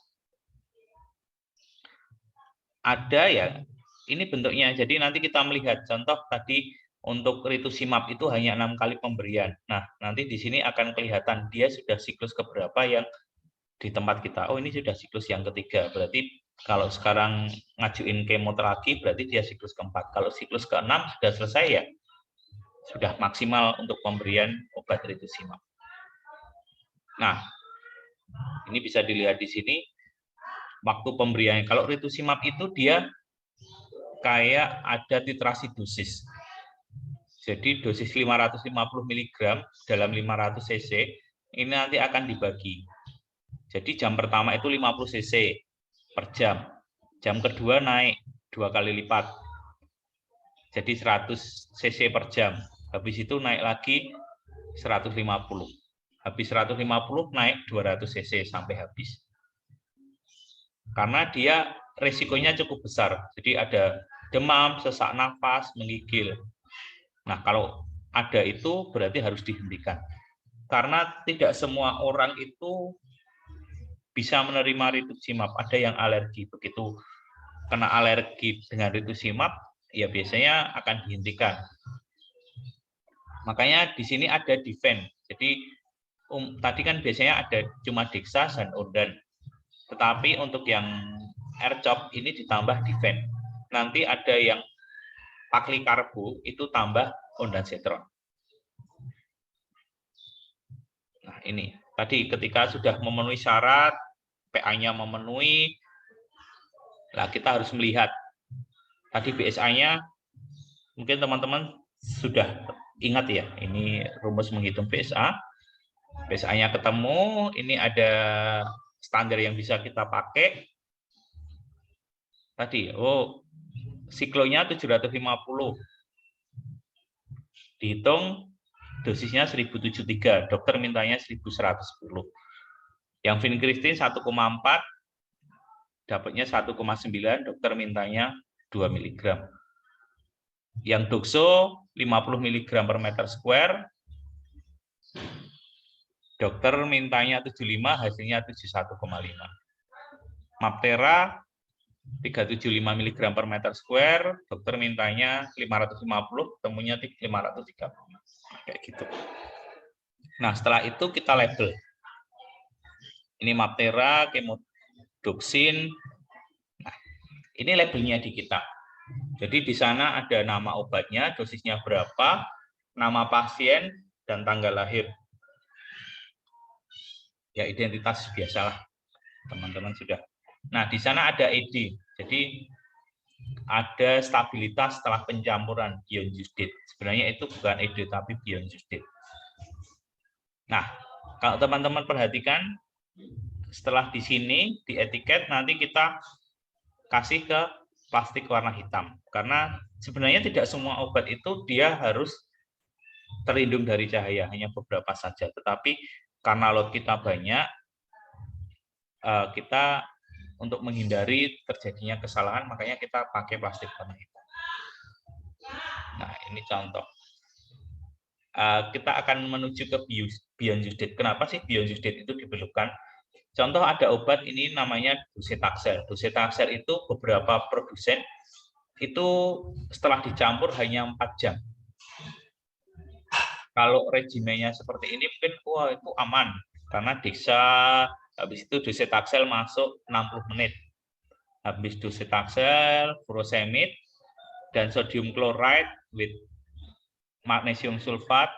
ada ya, ini bentuknya. Jadi nanti kita melihat contoh tadi untuk rituximab itu hanya 6 kali pemberian. Nah, nanti di sini akan kelihatan dia sudah siklus keberapa yang di tempat kita. Oh, ini sudah siklus yang ketiga. Berarti kalau sekarang ngajuin kemoterapi, berarti dia siklus keempat. Kalau siklus ke-6 sudah selesai ya, sudah maksimal untuk pemberian obat rituximab. Nah, ini bisa dilihat di sini waktu pemberiannya. Kalau rituximab itu dia kayak ada titrasi dosis. Jadi dosis 550 mg dalam 500 cc ini nanti akan dibagi. Jadi jam pertama itu 50 cc per jam. Jam kedua naik 2 kali lipat. Jadi 100 cc per jam. Habis itu naik lagi 150. Habis 150 naik 200 cc sampai habis. Karena dia resikonya cukup besar. Jadi ada demam, sesak nafas, menggigil. Nah, kalau ada itu berarti harus dihentikan. Karena tidak semua orang itu bisa menerima rituximab. Ada yang alergi. Begitu kena alergi dengan rituximab, ya biasanya akan dihentikan. Makanya di sini ada Difen. Jadi tadi kan biasanya ada cuma Dexa dan Ondan. Tetapi untuk yang R-CHOP ini ditambah Difen. Nanti ada yang Paclicarbo itu tambah ondansetron. Nah, ini tadi ketika sudah memenuhi syarat, PA-nya memenuhi, nah kita harus melihat tadi BSA-nya, mungkin teman-teman sudah ingat ya, ini rumus menghitung BSA. BSA-nya ketemu, ini ada standar yang bisa kita pakai. Tadi, siklonya 750. Dihitung dosisnya 1073, dokter mintanya 1110. Yang vincristin 1,4, dapatnya 1,9, dokter mintanya 2 mg. Yang doxo 50 mg per meter square, dokter mintanya 75, hasilnya 71,5. Maptera 375 mg per meter square, dokter mintanya 550, temunya 530. Kayak gitu. Nah, setelah itu kita label. Ini Maptera, Kemodoxin. Nah, ini labelnya di kita. Jadi di sana ada nama obatnya, dosisnya berapa, nama pasien, dan tanggal lahir. Ya, identitas biasalah. Teman-teman sudah. Nah, di sana ada ED. Jadi ada stabilitas setelah pencampuran bionjusdit. Sebenarnya itu bukan ED tapi bionjusdit. Nah, kalau teman-teman perhatikan setelah di sini di etiket nanti kita kasih ke plastik warna hitam, karena sebenarnya tidak semua obat itu dia harus terlindung dari cahaya, hanya beberapa saja. Tetapi karena lot kita banyak, kita untuk menghindari terjadinya kesalahan, makanya kita pakai plastik warna hitam. Nah, ini contoh. Kita akan menuju ke Beyond Use Date. Kenapa sih Beyond Use Date itu diperlukan? Contoh ada obat ini namanya docetaxel. Docetaxel itu beberapa produsen itu setelah dicampur hanya 4 jam. Kalau regimennya seperti ini mungkin wah itu aman karena dexa, habis itu docetaxel masuk 60 menit. Habis docetaxel, furosemid, dan sodium chloride with magnesium sulfat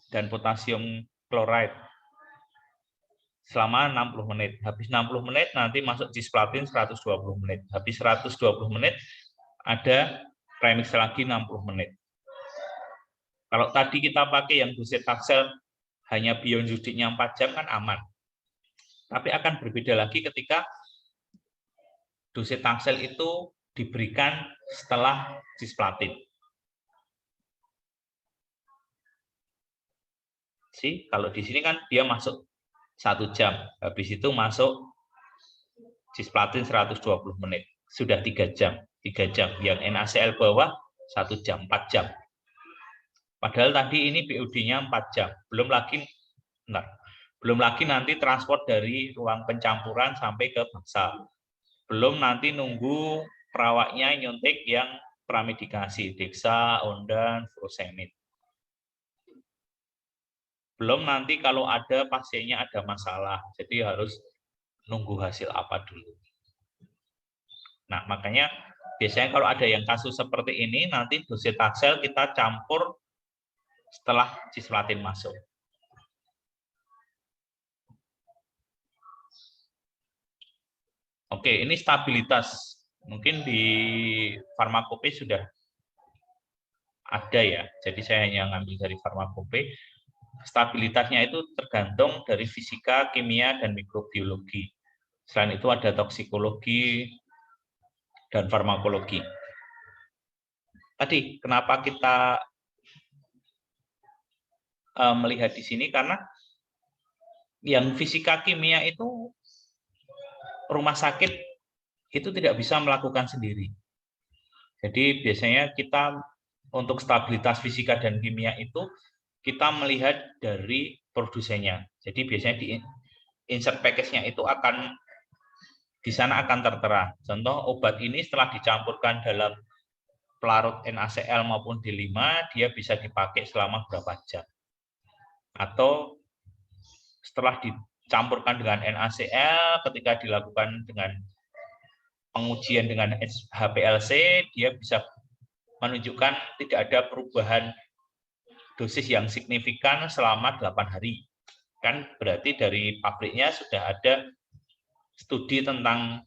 dan potasium chloride selama 60 menit. Habis 60 menit nanti masuk cisplatin 120 menit. Habis 120 menit ada premix lagi 60 menit. Kalau tadi kita pakai yang docetaxel hanya Beyond Use Date-nya 4 jam kan aman. Tapi akan berbeda lagi ketika docetaxel itu diberikan setelah cisplatin. Kalau di sini kan dia masuk 1 jam, habis itu masuk cisplatin 120 menit, sudah 3 jam. 3 jam, yang NaCl bawah 1 jam, 4 jam. Padahal tadi ini BUD-nya 4 jam, belum lagi nanti transport dari ruang pencampuran sampai ke bangsal. Belum nanti nunggu perawatnya nyuntik yang pramedikasi, dexa, ondan, furosemid. Belum nanti kalau ada pasiennya ada masalah, jadi harus nunggu hasil apa dulu. Nah, makanya biasanya kalau ada yang kasus seperti ini, nanti docetaxel kita campur setelah cisplatin masuk. Oke, ini stabilitas. Mungkin di farmakope sudah ada ya, jadi saya hanya ngambil dari farmakope. Stabilitasnya itu tergantung dari fisika, kimia, dan mikrobiologi. Selain itu ada toksikologi dan farmakologi. Tadi kenapa kita melihat di sini, karena yang fisika kimia itu rumah sakit itu tidak bisa melakukan sendiri. Jadi biasanya kita untuk stabilitas fisika dan kimia itu kita melihat dari produsennya. Jadi biasanya di insert package-nya itu akan di sana akan tertera. Contoh obat ini setelah dicampurkan dalam pelarut NaCl maupun D5, dia bisa dipakai selama berapa jam. Atau setelah dicampurkan dengan NaCl, ketika dilakukan dengan pengujian dengan HPLC, dia bisa menunjukkan tidak ada perubahan dosis yang signifikan selama 8 hari. Kan berarti dari pabriknya sudah ada studi tentang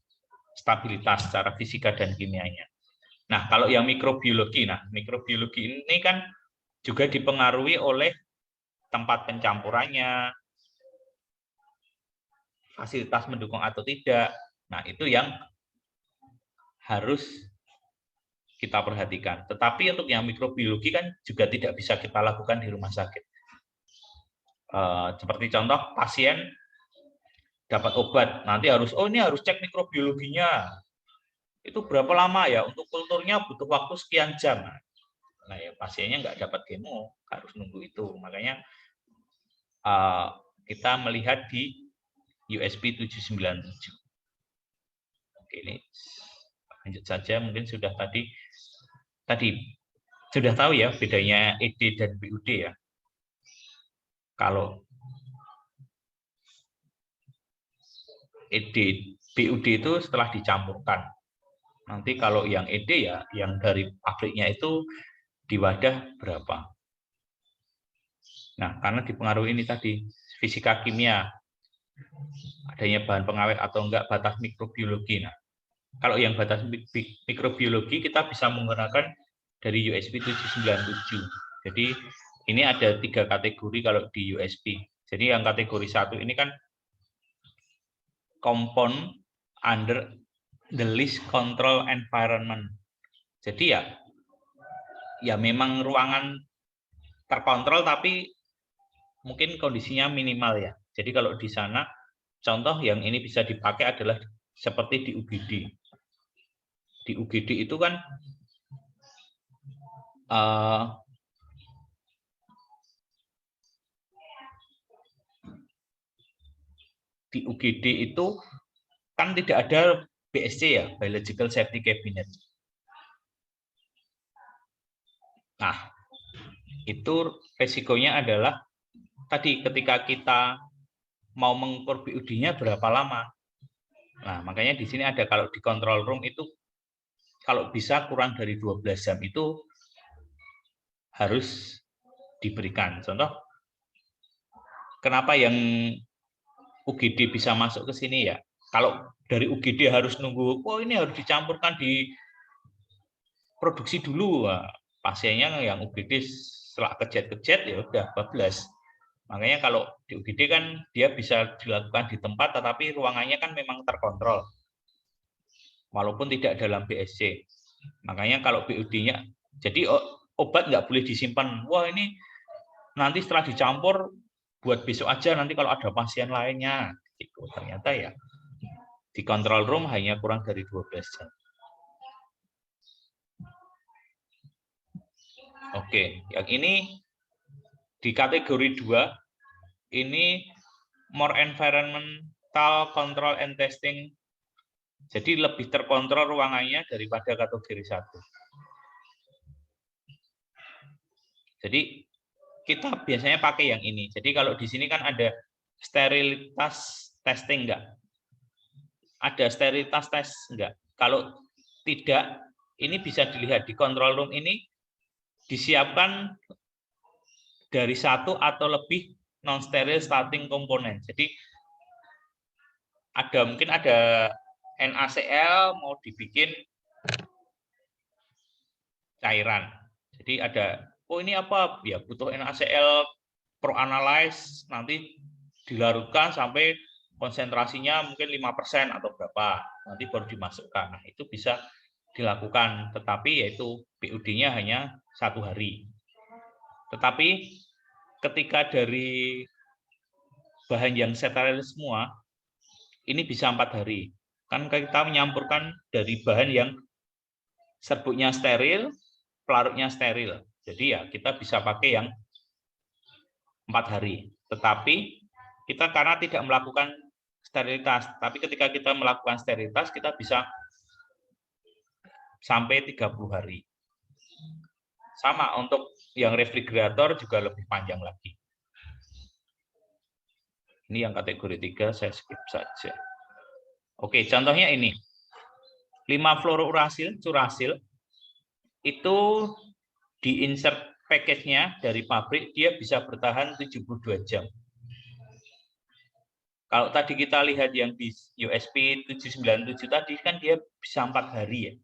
stabilitas secara fisika dan kimianya. Nah, kalau yang mikrobiologi, mikrobiologi ini kan juga dipengaruhi oleh tempat pencampurannya, fasilitas mendukung atau tidak. Nah, itu yang harus kita perhatikan. Tetapi untuk yang mikrobiologi kan juga tidak bisa kita lakukan di rumah sakit. Seperti contoh pasien dapat obat, nanti ini harus cek mikrobiologinya. Itu berapa lama ya? Untuk kulturnya butuh waktu sekian jam. Nah, ya pasiennya nggak dapat kemo, harus nunggu itu. Makanya kita melihat di USP 797. Oke, ini lanjut saja. Mungkin sudah tadi sudah tahu ya bedanya ED dan BUD ya. Kalau BUD itu setelah dicampurkan. Nanti kalau yang ED ya, yang dari pabriknya itu di wadah berapa. Nah, karena dipengaruhi ini tadi, fisika kimia, adanya bahan pengawet atau enggak, batas mikrobiologi. Nah, kalau yang batas mikrobiologi kita bisa menggunakan dari USP 797. Jadi ini ada 3 kategori kalau di USP. Jadi yang kategori 1 ini kan compound under the least control environment. Jadi ya memang ruangan terkontrol tapi mungkin kondisinya minimal ya. Jadi kalau di sana contoh yang ini bisa dipakai adalah seperti di UGD. Di UGD itu kan di UGD itu kan tidak ada BSC ya, Biological Safety Cabinet. Nah, itu resikonya adalah tadi ketika kita mau mengukur BUD-nya berapa lama. Nah, makanya di sini ada kalau di control room itu kalau bisa kurang dari 12 jam itu harus diberikan. Contoh, kenapa yang UGD bisa masuk ke sini ya? Kalau dari UGD harus nunggu, oh ini harus dicampurkan di produksi dulu. Wah, pasiennya yang UGD setelah kejet-kejet ya udah bablas. Makanya kalau di UGD kan dia bisa dilakukan di tempat, tetapi ruangannya kan memang terkontrol, walaupun tidak dalam BSC. Makanya kalau BUD-nya, jadi obat nggak boleh disimpan. Wah ini nanti setelah dicampur buat besok aja, nanti kalau ada pasien lainnya. Gitu. Ternyata ya di control room hanya kurang dari 12 jam. Oke, yang ini di kategori 2, ini more environmental control and testing. Jadi lebih terkontrol ruangannya daripada kategori 1. Jadi kita biasanya pakai yang ini. Jadi kalau di sini kan ada sterilitas testing enggak? Ada sterilitas tes enggak? Kalau tidak, ini bisa dilihat di control room ini disiapkan dari 1 atau lebih non-steril starting komponen. Jadi mungkin ada NaCl mau dibikin cairan. Jadi ada, oh ini apa? Ya butuh NaCl pro-analyze, nanti dilarutkan sampai konsentrasinya mungkin 5% atau berapa, nanti baru dimasukkan. Nah, itu bisa dilakukan, tetapi yaitu BUD-nya hanya 1 hari. Tetapi ketika dari bahan yang steril semua, ini bisa 4 hari. Kan kita menyampurkan dari bahan yang serbuknya steril, pelarutnya steril. Jadi ya kita bisa pakai yang 4 hari. Tetapi kita karena tidak melakukan sterilitas, tapi ketika kita melakukan sterilitas, kita bisa sampai 30 hari. Sama untuk yang refrigerator juga lebih panjang lagi. Ini yang kategori 3, saya skip saja. Oke, contohnya ini. 5-fluorourasil, curasil, itu di insert package-nya dari pabrik, dia bisa bertahan 72 jam. Kalau tadi kita lihat yang di USP 797 tadi, kan dia bisa 4 hari ya.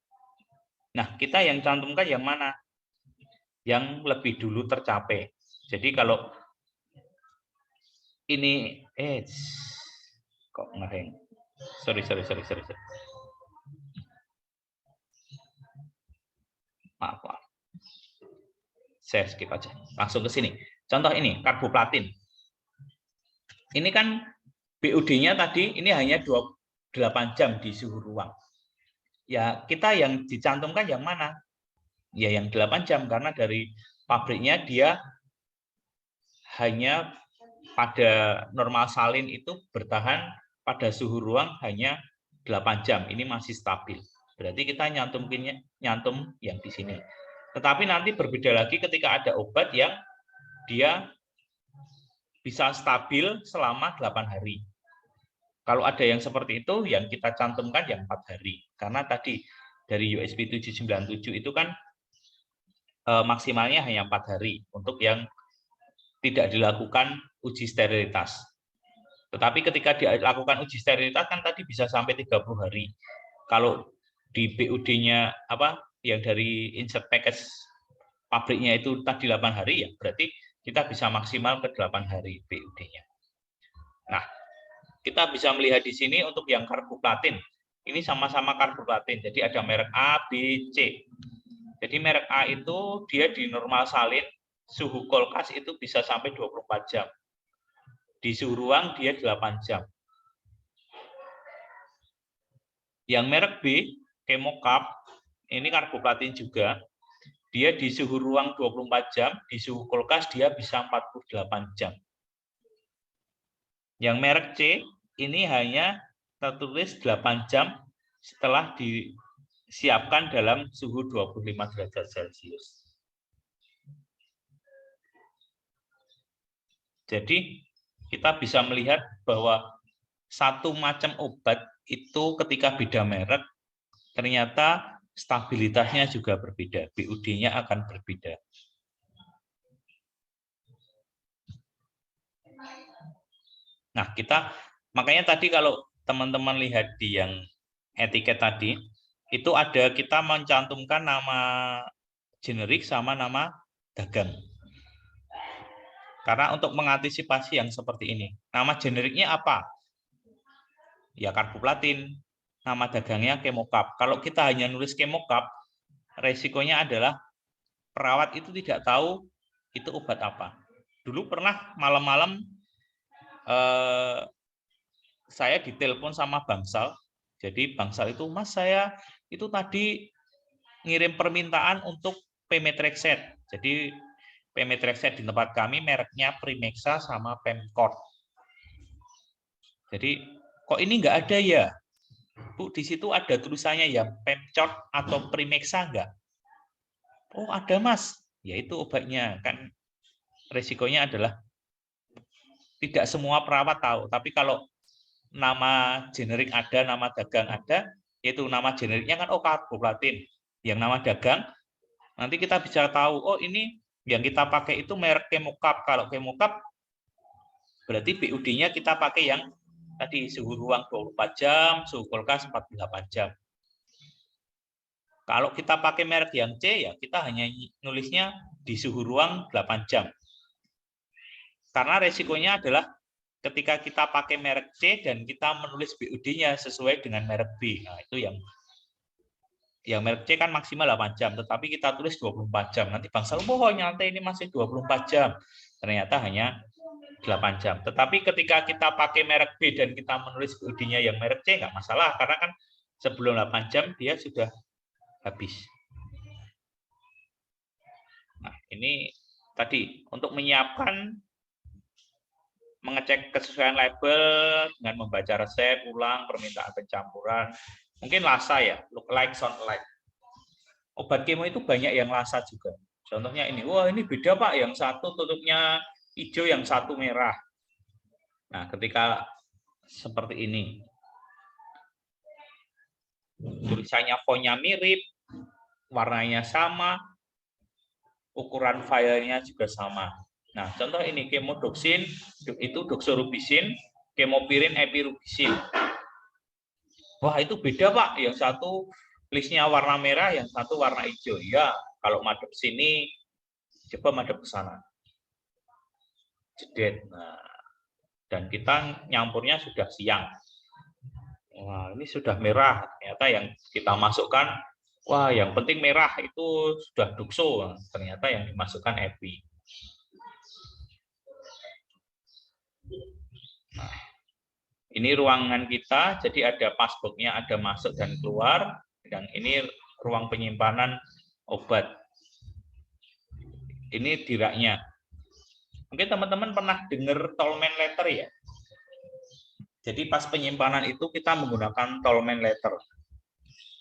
Nah, kita yang cantumkan yang mana? Yang lebih dulu tercapai. Jadi kalau ini kok ngeheng. Sorry. Maaf. Saya skip aja. Langsung ke sini. Contoh ini, karboplatin. Ini kan BUD-nya tadi ini hanya 28 jam di suhu ruang. Ya, kita yang dicantumkan yang mana? Ya yang 8 jam, karena dari pabriknya dia hanya pada normal salin itu bertahan pada suhu ruang hanya 8 jam. Ini masih stabil. Berarti kita nyantum yang di sini. Tetapi nanti berbeda lagi ketika ada obat yang dia bisa stabil selama 8 hari. Kalau ada yang seperti itu, yang kita cantumkan yang 4 hari. Karena tadi dari USP 797 itu kan maksimalnya hanya 4 hari untuk yang tidak dilakukan uji sterilitas. Tetapi ketika dilakukan uji sterilitas kan tadi bisa sampai 30 hari. Kalau di BUD-nya yang dari insert package pabriknya itu tadi 8 hari ya, berarti kita bisa maksimal ke 8 hari BUD-nya. Nah, kita bisa melihat di sini untuk yang karboplatin. Ini sama-sama karboplatin. Jadi ada merek A, B, C. Jadi merek A itu dia di normal salin, suhu kulkas itu bisa sampai 24 jam. Di suhu ruang dia 8 jam. Yang merek B, Chemocap, ini karboplatin juga. Dia di suhu ruang 24 jam, di suhu kulkas dia bisa 48 jam. Yang merek C, ini hanya tertulis 8 jam setelah disiapkan dalam suhu 25 derajat Celcius. Jadi kita bisa melihat bahwa satu macam obat itu ketika beda merek, ternyata stabilitasnya juga berbeda, BUD-nya akan berbeda. Nah, makanya tadi kalau teman-teman lihat di yang etiket tadi, itu ada kita mencantumkan nama generik sama nama dagang. Karena untuk mengantisipasi yang seperti ini, nama generiknya apa? Ya karboplatin, nama dagangnya Chemocap. Kalau kita hanya nulis Chemocap, resikonya adalah perawat itu tidak tahu itu obat apa. Dulu pernah malam-malam saya ditelepon sama Bangsal. Jadi Bangsal itu, Mas saya itu tadi ngirim permintaan untuk Pemetrexed. Jadi Pemetrexed di tempat kami mereknya Primexa sama Pemcort. Jadi kok ini nggak ada ya? Bu, di situ ada tulisannya ya Pemcort atau Primexa nggak? Oh ada Mas, ya itu obatnya. Kan resikonya adalah tidak semua perawat tahu, tapi kalau nama generik ada, nama dagang ada, yaitu nama generiknya kan karboplatin. Yang nama dagang, nanti kita bisa tahu, oh ini yang kita pakai itu merek Chemocap. Kalau Chemocap, berarti BUD-nya kita pakai yang tadi suhu ruang 24 jam, suhu kulkas 48 jam. Kalau kita pakai merek yang C, ya kita hanya nulisnya di suhu ruang 8 jam. Karena resikonya adalah ketika kita pakai merek C dan kita menulis BUD-nya sesuai dengan merek B. Nah, itu yang merek C kan maksimal 8 jam, tetapi kita tulis 24 jam. Nanti Bangsal, oh nyata ini masih 24 jam. Ternyata hanya 8 jam. Tetapi ketika kita pakai merek B dan kita menulis BUD-nya yang merek C, nggak masalah. Karena kan sebelum 8 jam dia sudah habis. Nah, ini tadi untuk menyiapkan mengecek kesesuaian label dengan membaca resep, ulang, permintaan pencampuran. Mungkin LASA ya, look like, sound like. Obat kemo itu banyak yang LASA juga. Contohnya ini, wah ini beda Pak, yang satu tutupnya hijau, yang satu merah. Nah, ketika seperti ini, tulisannya fontnya mirip, warnanya sama, ukuran filenya juga sama. Nah, contoh ini kemodoxin itu doxorubicin, kemopirin epirubisin. Wah, itu beda, Pak. Yang satu listnya warna merah, yang satu warna hijau. Ya, kalau madep sini coba madep ke sana. Jedet. Nah, dan kita nyampurnya sudah siang. Wah, ini sudah merah. Ternyata yang kita masukkan, wah, yang penting merah itu sudah doxo. Ternyata yang dimasukkan epi. Nah, ini ruangan kita, jadi ada passbooknya, ada masuk dan keluar, dan ini ruang penyimpanan obat. Ini diraknya. Mungkin teman-teman pernah dengar Tolman letter ya? Jadi pas penyimpanan itu kita menggunakan Tolman letter.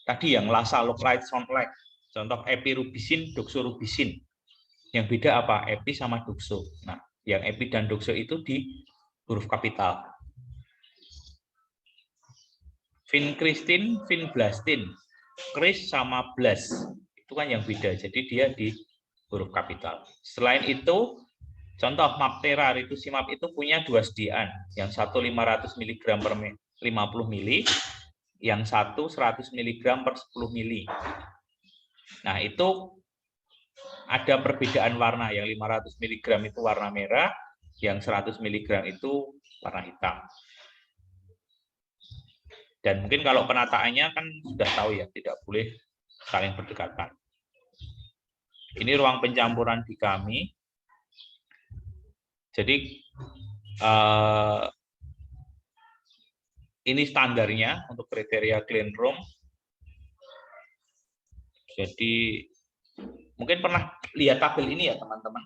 Tadi yang LASA, look like, sound like. Contoh epirubisin, doxorubicin. Yang beda apa? Epi sama doxo. Nah, yang epi dan doxo itu di huruf kapital. Vincristin, vinblastin. Kris sama blas. Itu kan yang beda. Jadi dia di huruf kapital. Selain itu, contoh Maptera rituximab itu punya dua sediaan. Yang satu 500 mg per 50 ml, yang satu 100 mg per 10 ml. Nah, itu ada perbedaan warna. Yang 500 mg itu warna merah, yang 100 mg itu warna hitam. Dan mungkin kalau penataannya kan sudah tahu ya, tidak boleh saling berdekatan. Ini ruang pencampuran di kami. Jadi ini standarnya untuk kriteria clean room. Jadi mungkin pernah lihat tabel ini ya teman-teman.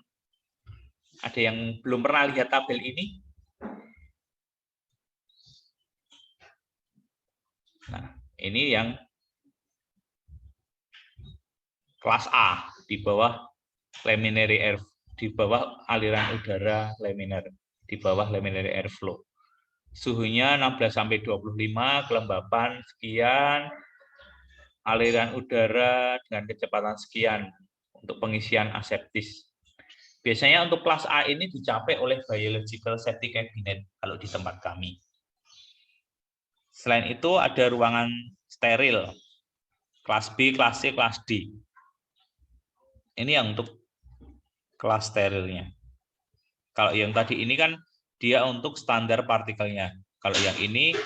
Ada yang belum pernah lihat tabel ini? Nah, ini yang kelas A di bawah laminary air, di bawah aliran udara laminar, di bawah laminary airflow. Suhunya 16 sampai 25, kelembapan sekian, aliran udara dengan kecepatan sekian untuk pengisian aseptis. Biasanya untuk kelas A ini dicapai oleh biological safety cabinet kalau di tempat kami. Selain itu ada ruangan steril, kelas B, kelas C, kelas D. Ini yang untuk kelas sterilnya. Kalau yang tadi ini kan dia untuk standar partikelnya. Kalau yang ini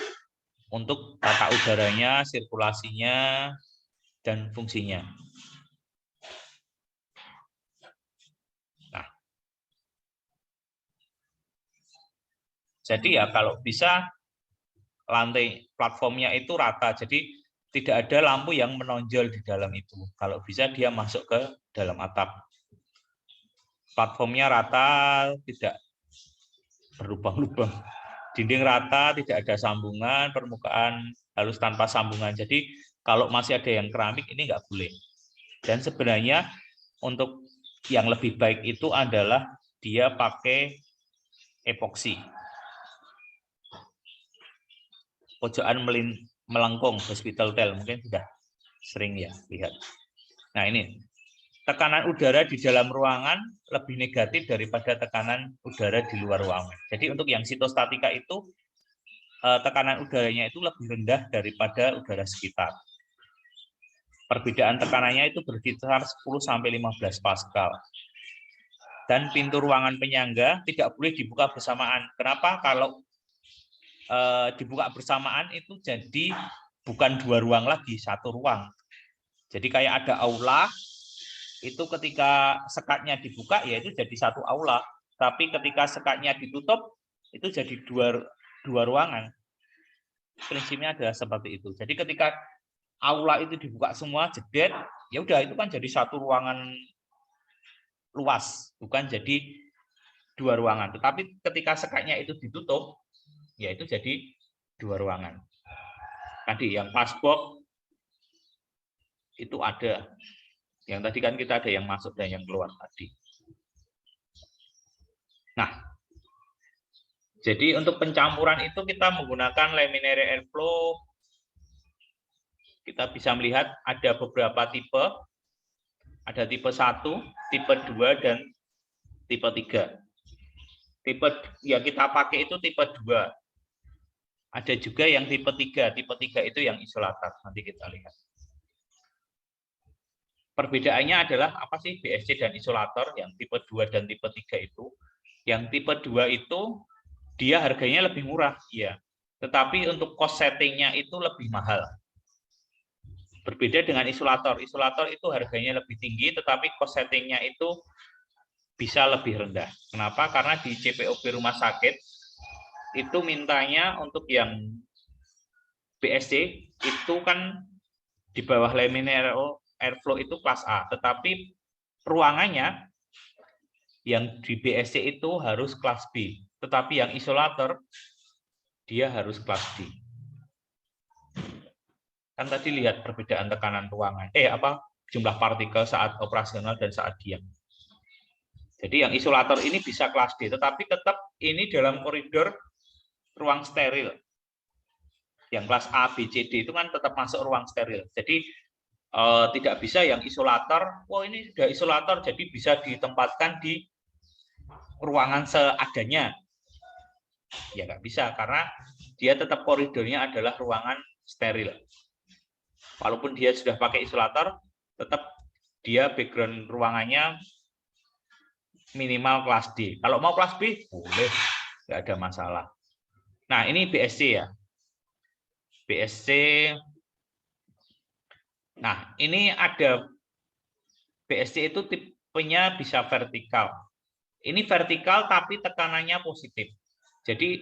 untuk tata udaranya, sirkulasinya, dan fungsinya. Nah, jadi ya kalau bisa lantai platformnya itu rata, jadi tidak ada lampu yang menonjol di dalam itu. Kalau bisa dia masuk ke dalam atap. Platformnya rata, tidak berlubang-lubang. Dinding rata, tidak ada sambungan, permukaan halus tanpa sambungan. Jadi kalau masih ada yang keramik ini nggak boleh. Dan sebenarnya untuk yang lebih baik itu adalah dia pakai epoksi. Pojokan melengkung, hospital tile, mungkin sudah sering ya lihat. Nah ini, tekanan udara di dalam ruangan lebih negatif daripada tekanan udara di luar ruangan. Jadi untuk yang sitostatika itu, tekanan udaranya itu lebih rendah daripada udara sekitar. Perbedaan tekanannya itu berkisar 10-15 Pascal. Dan pintu ruangan penyangga tidak boleh dibuka bersamaan. Kenapa? Kalau dibuka bersamaan itu jadi bukan dua ruang lagi, satu ruang. Jadi kayak ada aula, itu ketika sekatnya dibuka ya itu jadi satu aula. Tapi ketika sekatnya ditutup itu jadi dua ruangan. Prinsipnya adalah seperti itu. Jadi ketika aula itu dibuka semua jedet, ya udah itu kan jadi satu ruangan luas, bukan jadi dua ruangan. Tetapi ketika sekatnya itu ditutup, ya itu jadi dua ruangan. Tadi yang passbox itu ada. Yang tadi kan kita ada yang masuk dan yang keluar tadi. Nah, jadi untuk pencampuran itu kita menggunakan laminary airflow. Kita bisa melihat ada beberapa tipe. Ada tipe 1, tipe 2, dan tipe 3. Tipe yang kita pakai itu tipe 2. Ada juga yang tipe 3. Tipe 3 itu yang isolator. Nanti kita lihat. Perbedaannya adalah apa sih BSC dan isolator yang tipe 2 dan tipe 3 itu? Yang tipe 2 itu dia harganya lebih murah, ya. Tetapi untuk cost settingnya itu lebih mahal. Berbeda dengan isolator. Isolator itu harganya lebih tinggi, tetapi cost settingnya itu bisa lebih rendah. Kenapa? Karena di CPOP rumah sakit itu mintanya untuk yang BSC itu kan di bawah laminary airflow itu kelas A, tetapi ruangannya yang di BSC itu harus kelas B, tetapi yang isolator dia harus kelas D. Kan tadi lihat perbedaan tekanan ruangan, jumlah partikel saat operasional dan saat diam. Jadi yang isolator ini bisa kelas D, tetapi tetap ini dalam koridor ruang steril. Yang kelas A, B, C, D itu kan tetap masuk ruang steril. Jadi tidak bisa yang isolator, ini sudah isolator, jadi bisa ditempatkan di ruangan seadanya. Ya nggak bisa, karena dia tetap koridornya adalah ruangan steril. Walaupun dia sudah pakai isolator, tetap dia background ruangannya minimal kelas D. Kalau mau kelas B, boleh, nggak ada masalah. Nah, ini BSC ya. BSC. Nah, ini ada BSC itu tipenya bisa vertikal. Ini vertikal tapi tekanannya positif. Jadi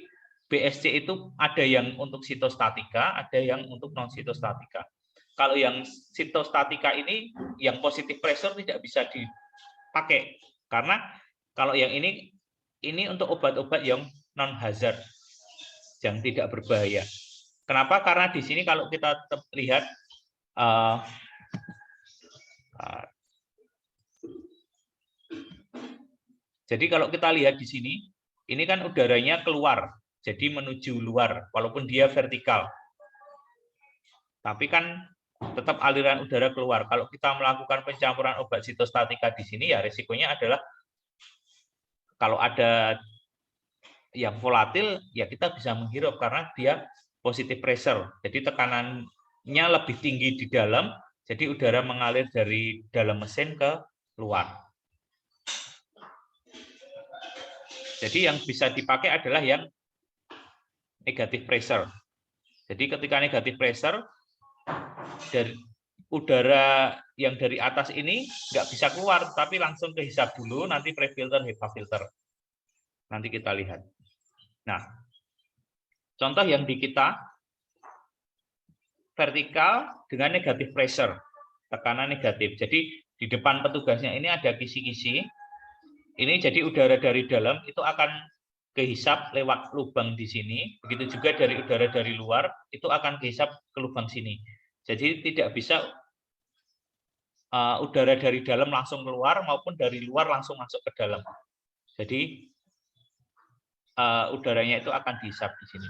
BSC itu ada yang untuk sitostatika, ada yang untuk non sitostatika. Kalau yang sitostatika ini yang positif pressure tidak bisa dipakai karena kalau yang ini untuk obat-obat yang non hazard, yang tidak berbahaya. Kenapa? Karena di sini kalau kita lihat jadi kalau kita lihat di sini, ini kan udaranya keluar, jadi menuju luar, walaupun dia vertikal. Tapi kan tetap aliran udara keluar. Kalau kita melakukan pencampuran obat sitostatika di sini, ya risikonya adalah kalau ada yang volatil, ya kita bisa menghirup karena dia positive pressure. Jadi tekanannya lebih tinggi di dalam, jadi udara mengalir dari dalam mesin ke luar. Jadi yang bisa dipakai adalah yang negative pressure. Jadi ketika negative pressure, dari udara yang dari atas ini nggak bisa keluar, tapi langsung kehisap dulu, nanti pre-filter, HEPA filter. Nanti kita lihat. Nah, contoh yang di kita, vertikal dengan negative pressure, tekanan negatif. Jadi di depan petugasnya ini ada kisi-kisi. Ini jadi udara dari dalam itu akan kehisap lewat lubang di sini. Begitu juga dari udara dari luar itu akan kehisap ke lubang sini. Jadi tidak bisa udara dari dalam langsung keluar maupun dari luar langsung masuk ke dalam. Jadi udaranya itu akan dihisap di sini.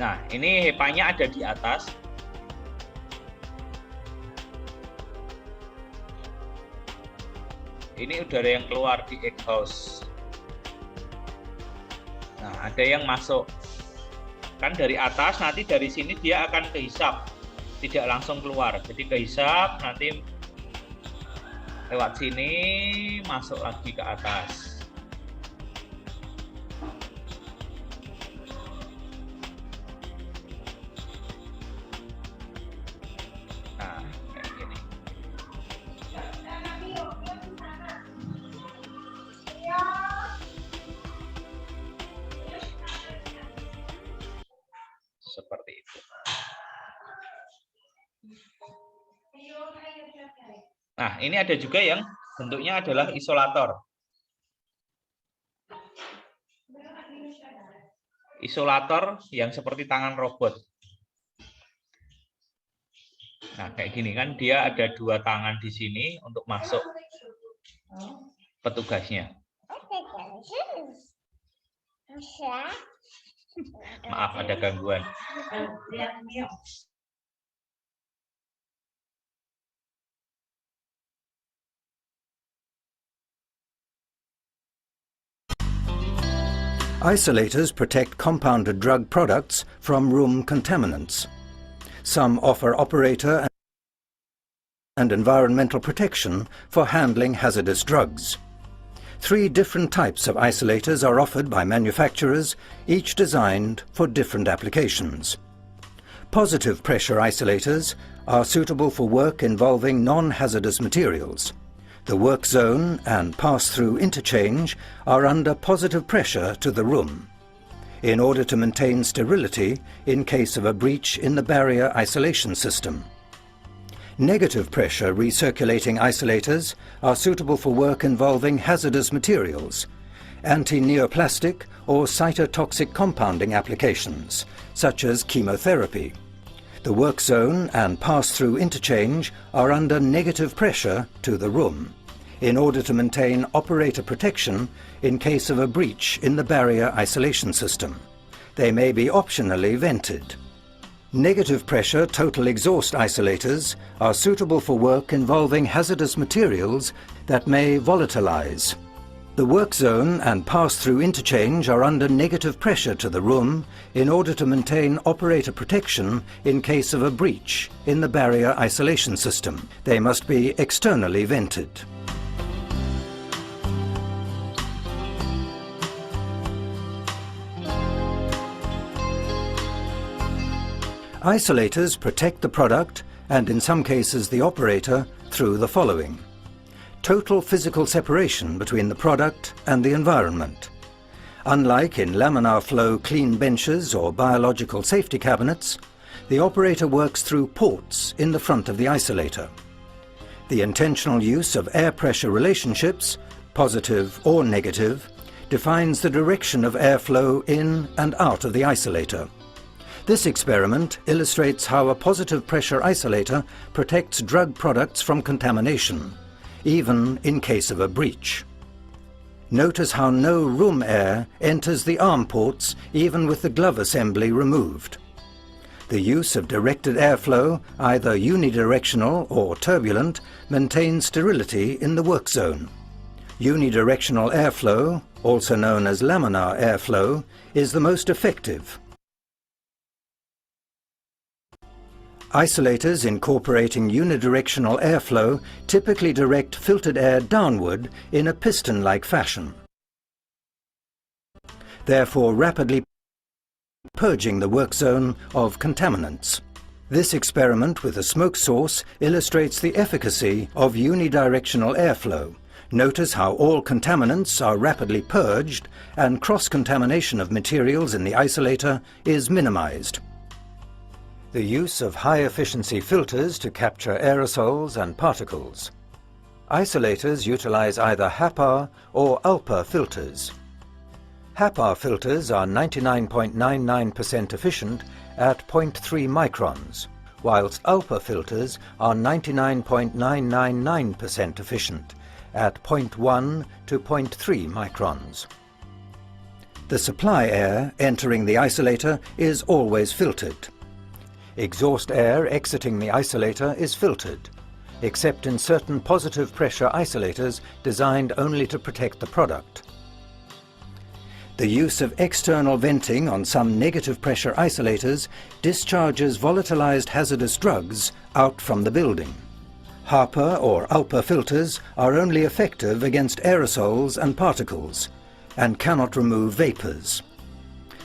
Nah, ini HEPA-nya ada di atas. Ini udara yang keluar di exhaust. Nah, ada yang masuk. Kan dari atas, nanti dari sini dia akan kehisap. Tidak langsung keluar. Jadi kehisap, nanti lewat sini, masuk lagi ke atas. Seperti itu. Nah, ini ada juga yang bentuknya adalah isolator. Isolator yang seperti tangan robot. Nah, kayak gini kan, dia ada dua tangan di sini untuk masuk petugasnya. Maaf, ada gangguan. Isolators protect compounded drug products from room contaminants. Some offer operator and environmental protection for handling hazardous drugs. 3 different types of isolators are offered by manufacturers, each designed for different applications. Positive pressure isolators are suitable for work involving non-hazardous materials. The work zone and pass-through interchange are under positive pressure to the room, in order to maintain sterility in case of a breach in the barrier isolation system. Negative pressure recirculating isolators are suitable for work involving hazardous materials, anti-neoplastic or cytotoxic compounding applications, such as chemotherapy. The work zone and pass-through interchange are under negative pressure to the room, in order to maintain operator protection in case of a breach in the barrier isolation system. They may be optionally vented. Negative pressure total exhaust isolators are suitable for work involving hazardous materials that may volatilize. The work zone and pass-through interchange are under negative pressure to the room in order to maintain operator protection in case of a breach in the barrier isolation system. They must be externally vented. Isolators protect the product, and in some cases the operator, through the following: total physical separation between the product and the environment. Unlike in laminar flow clean benches or biological safety cabinets, the operator works through ports in the front of the isolator. The intentional use of air pressure relationships, positive or negative, defines the direction of airflow in and out of the isolator. This experiment illustrates how a positive pressure isolator protects drug products from contamination, even in case of a breach. Notice how no room air enters the arm ports even with the glove assembly removed. The use of directed airflow, either unidirectional or turbulent, maintains sterility in the work zone. Unidirectional airflow, also known as laminar airflow, is the most effective. Isolators incorporating unidirectional airflow typically direct filtered air downward in a piston-like fashion, therefore rapidly purging the work zone of contaminants. This experiment with a smoke source illustrates the efficacy of unidirectional airflow. Notice how all contaminants are rapidly purged and cross-contamination of materials in the isolator is minimized. The use of high-efficiency filters to capture aerosols and particles. Isolators utilize either HAPAR or ALPA filters. HAPAR filters are 99.99% efficient at 0.3 microns, whilst ALPA filters are 99.999% efficient at 0.1 to 0.3 microns. The supply air entering the isolator is always filtered. Exhaust air exiting the isolator is filtered, except in certain positive pressure isolators designed only to protect the product. The use of external venting on some negative pressure isolators discharges volatilized hazardous drugs out from the building. HAPAR or ALPA filters are only effective against aerosols and particles, and cannot remove vapors.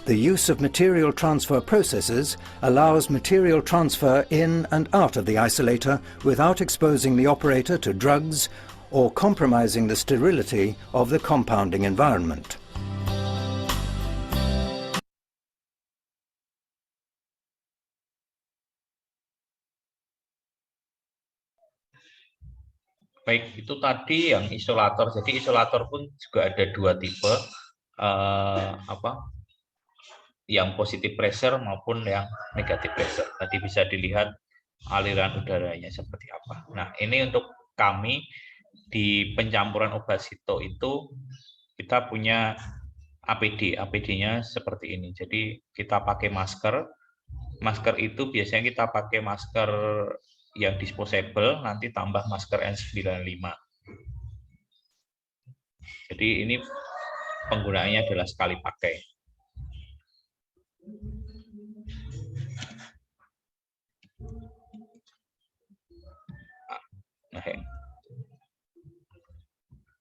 The use of material transfer processes allows material transfer in and out of the isolator without exposing the operator to drugs or compromising the sterility of the compounding environment. Baik, itu tadi yang isolator. Jadi isolator pun juga ada dua tipe, yang positif pressure maupun yang negatif pressure. Tadi bisa dilihat aliran udaranya seperti apa. Nah, ini untuk kami di pencampuran obat sito itu kita punya APD. APD-nya seperti ini. Jadi kita pakai masker. Masker itu biasanya kita pakai masker yang disposable, nanti tambah masker N95. Jadi ini penggunaannya adalah sekali pakai.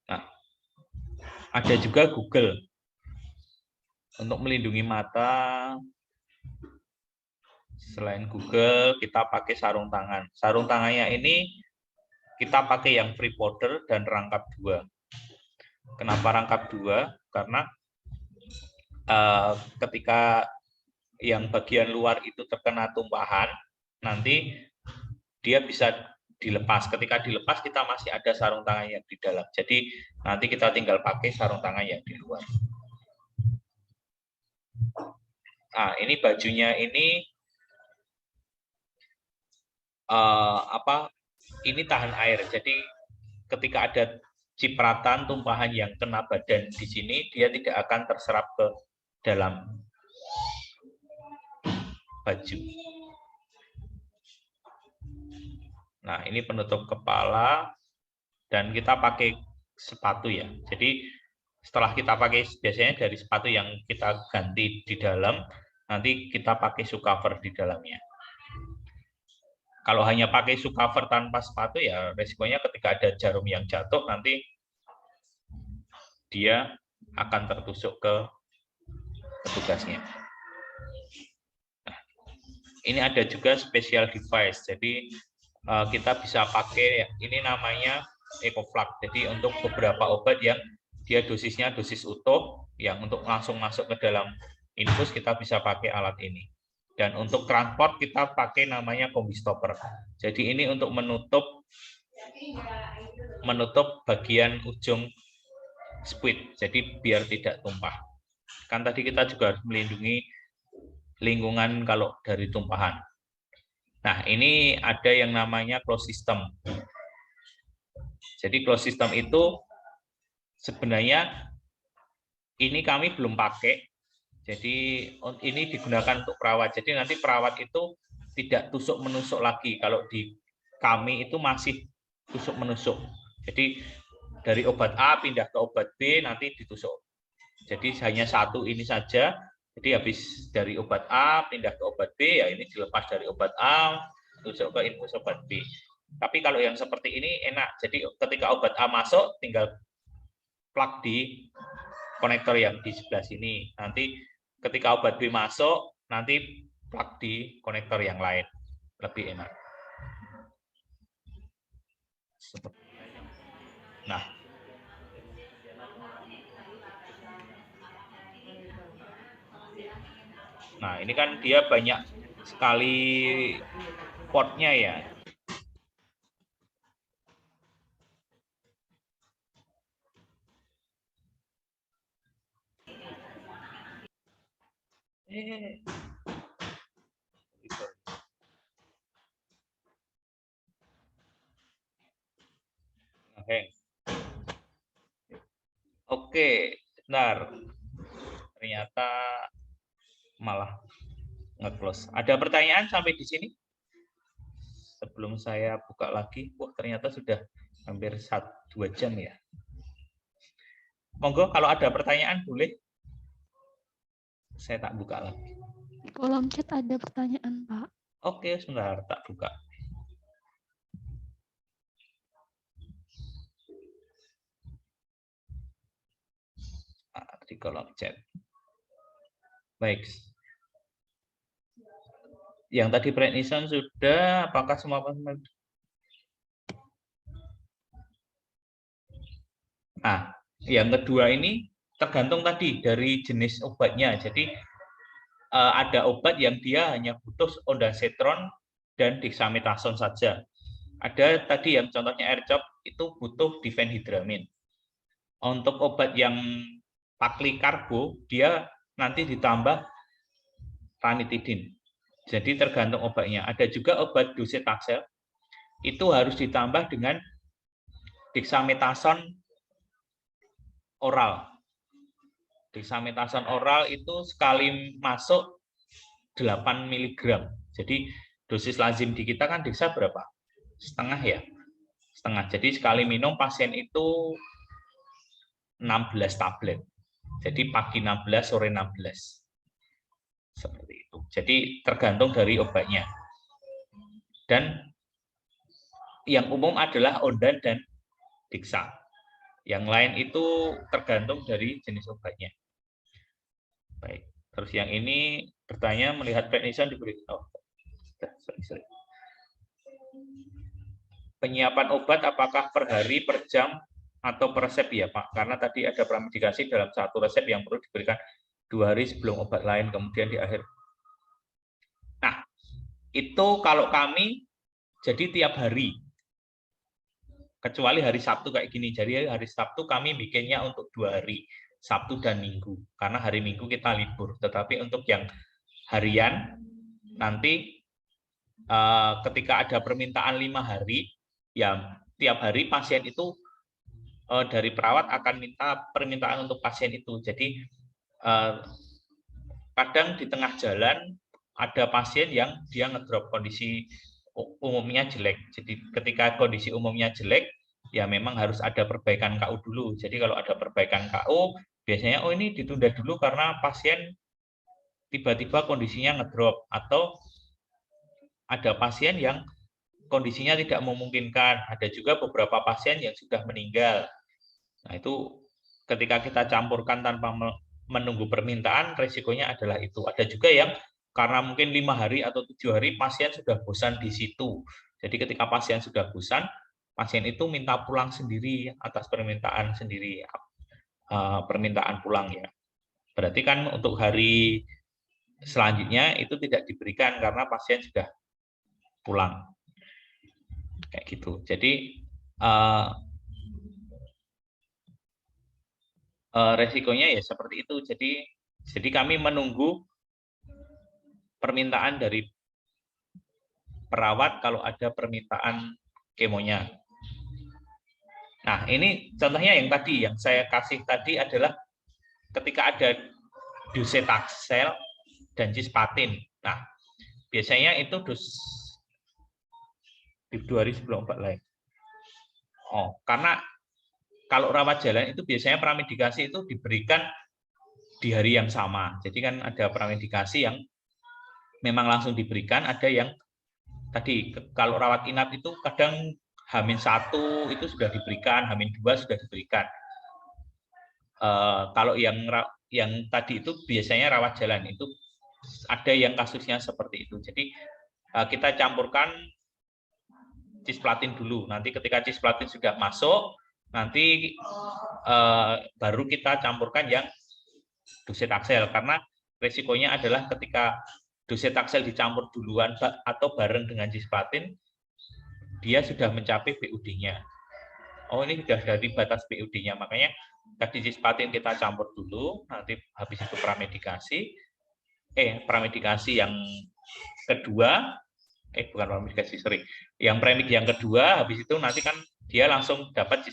Nah, ada juga Google untuk melindungi mata. Selain Google, kita pakai sarung tangan. Sarung tangannya ini kita pakai yang free powder dan rangkap 2. Kenapa rangkap 2? Karena ketika yang bagian luar itu terkena tumpahan, nanti dia bisa dilepas. Ketika dilepas, kita masih ada sarung tangan yang di dalam. Jadi nanti kita tinggal pakai sarung tangan yang di luar. Nah, ini bajunya ini ini tahan air. Jadi ketika ada cipratan tumpahan yang kena badan di sini, dia tidak akan terserap ke dalam baju. Nah, ini penutup kepala dan kita pakai sepatu ya. Jadi setelah kita pakai, biasanya dari sepatu yang kita ganti di dalam, nanti kita pakai shoe cover di dalamnya. Kalau hanya pakai shoe cover tanpa sepatu, ya resikonya ketika ada jarum yang jatuh, nanti dia akan tertusuk ke petugasnya. Nah, ini ada juga special device, jadi kita bisa pakai, ini namanya EcoFlux. Jadi untuk beberapa obat yang dia dosisnya dosis utuh, yang untuk langsung masuk ke dalam infus kita bisa pakai alat ini. Dan untuk transport kita pakai namanya combi stopper. Jadi ini untuk menutup bagian ujung squid, jadi biar tidak tumpah. Kan tadi kita juga harus melindungi lingkungan kalau dari tumpahan. Nah, ini ada yang namanya closed system. Jadi closed system itu sebenarnya ini kami belum pakai. Jadi ini digunakan untuk perawat. Jadi nanti perawat itu tidak tusuk-menusuk lagi. Kalau di kami itu masih tusuk-menusuk. Jadi dari obat A pindah ke obat B nanti ditusuk. Jadi hanya satu ini saja. Jadi habis dari obat A pindah ke obat B, ya ini dilepas dari obat A tusuk ke infus obat B. Tapi kalau yang seperti ini enak. Jadi ketika obat A masuk tinggal plug di konektor yang di sebelah sini. Nanti ketika obat B masuk, nanti plug di konektor yang lain. Lebih enak. Nah, ini kan dia banyak sekali portnya ya. Oke, benar. Ternyata malah nge-close. Ada pertanyaan sampai di sini? Sebelum saya buka lagi, wah ternyata sudah hampir 2 jam ya. Monggo kalau ada pertanyaan boleh. Saya tak buka lagi. Di kolom chat ada pertanyaan, Pak. Oke, sebentar tak buka. Di kolom chat. Baik. Yang tadi prednisone sudah, apakah semua pasien? Nah, yang kedua ini tergantung tadi dari jenis obatnya. Jadi ada obat yang dia hanya butuh ondansetron dan dexamethasone saja. Ada tadi yang contohnya AirChop itu butuh difenhydramine. Untuk obat yang paklikarbo dia nanti ditambah ranitidin. Jadi tergantung obatnya. Ada juga obat docetaxel itu harus ditambah dengan dexamethasone oral. Dexamethasone oral itu sekali masuk 8 mg. Jadi dosis lazim di kita kan dexa berapa? Setengah ya? Setengah. Jadi sekali minum pasien itu 16 tablet. Jadi pagi 16, sore 16. Seperti itu. Jadi tergantung dari obatnya. Dan yang umum adalah ondan dan dexa. Yang lain itu tergantung dari jenis obatnya. Baik. Terus yang ini bertanya melihat prednisone diberi. Sorry. Penyiapan obat apakah per hari, per jam, atau per resep ya Pak? Karena tadi ada pramedikasi dalam satu resep yang perlu diberikan 2 hari sebelum obat lain, kemudian di akhir. Nah, itu kalau kami jadi tiap hari. Kecuali hari Sabtu kayak gini. Jadi hari Sabtu kami bikinnya untuk 2 hari. Sabtu dan Minggu. Karena hari Minggu kita libur. Tetapi untuk yang harian, nanti ketika ada permintaan 5 hari, ya tiap hari pasien itu dari perawat akan minta permintaan untuk pasien itu. Jadi kadang di tengah jalan ada pasien yang dia ngedrop kondisi umumnya jelek. Jadi ketika kondisi umumnya jelek, ya memang harus ada perbaikan KU dulu. Jadi kalau ada perbaikan KU, biasanya oh ini ditunda dulu karena pasien tiba-tiba kondisinya ngedrop, atau ada pasien yang kondisinya tidak memungkinkan. Ada juga beberapa pasien yang sudah meninggal. Nah, itu ketika kita campurkan tanpa menunggu permintaan, resikonya adalah itu. Ada juga yang karena mungkin 5 hari atau 7 hari pasien sudah bosan di situ. Jadi ketika pasien sudah bosan, pasien itu minta pulang sendiri atas permintaan sendiri, permintaan pulang ya. Berarti kan untuk hari selanjutnya itu tidak diberikan karena pasien sudah pulang. Kayak gitu. Jadi resikonya ya seperti itu. Jadi kami menunggu permintaan dari perawat kalau ada permintaan kemonya. Nah, ini contohnya yang tadi yang saya kasih tadi adalah ketika ada docetaxel dan cisplatin. Nah, biasanya itu di 2 hari sebelum obat lain. Oh, karena kalau rawat jalan itu biasanya pramedikasi itu diberikan di hari yang sama. Jadi kan ada pramedikasi yang memang langsung diberikan, ada yang tadi kalau rawat inap itu kadang H-1 itu sudah diberikan, H-2 sudah diberikan. Kalau yang tadi itu biasanya rawat jalan itu ada yang kasusnya seperti itu. Jadi kita campurkan cisplatin dulu. Nanti ketika cisplatin sudah masuk, nanti baru kita campurkan yang docetaxel, karena resikonya adalah ketika docetaxel dicampur duluan atau bareng dengan cisplatin, dia sudah mencapai BUD-nya. Oh, ini sudah dari batas BUD-nya, makanya tadi cisplatin kita campur dulu, nanti habis itu pramedikasi yang kedua, bukan pramedikasi, sorry, yang premik yang kedua, habis itu nanti kan dia langsung dapat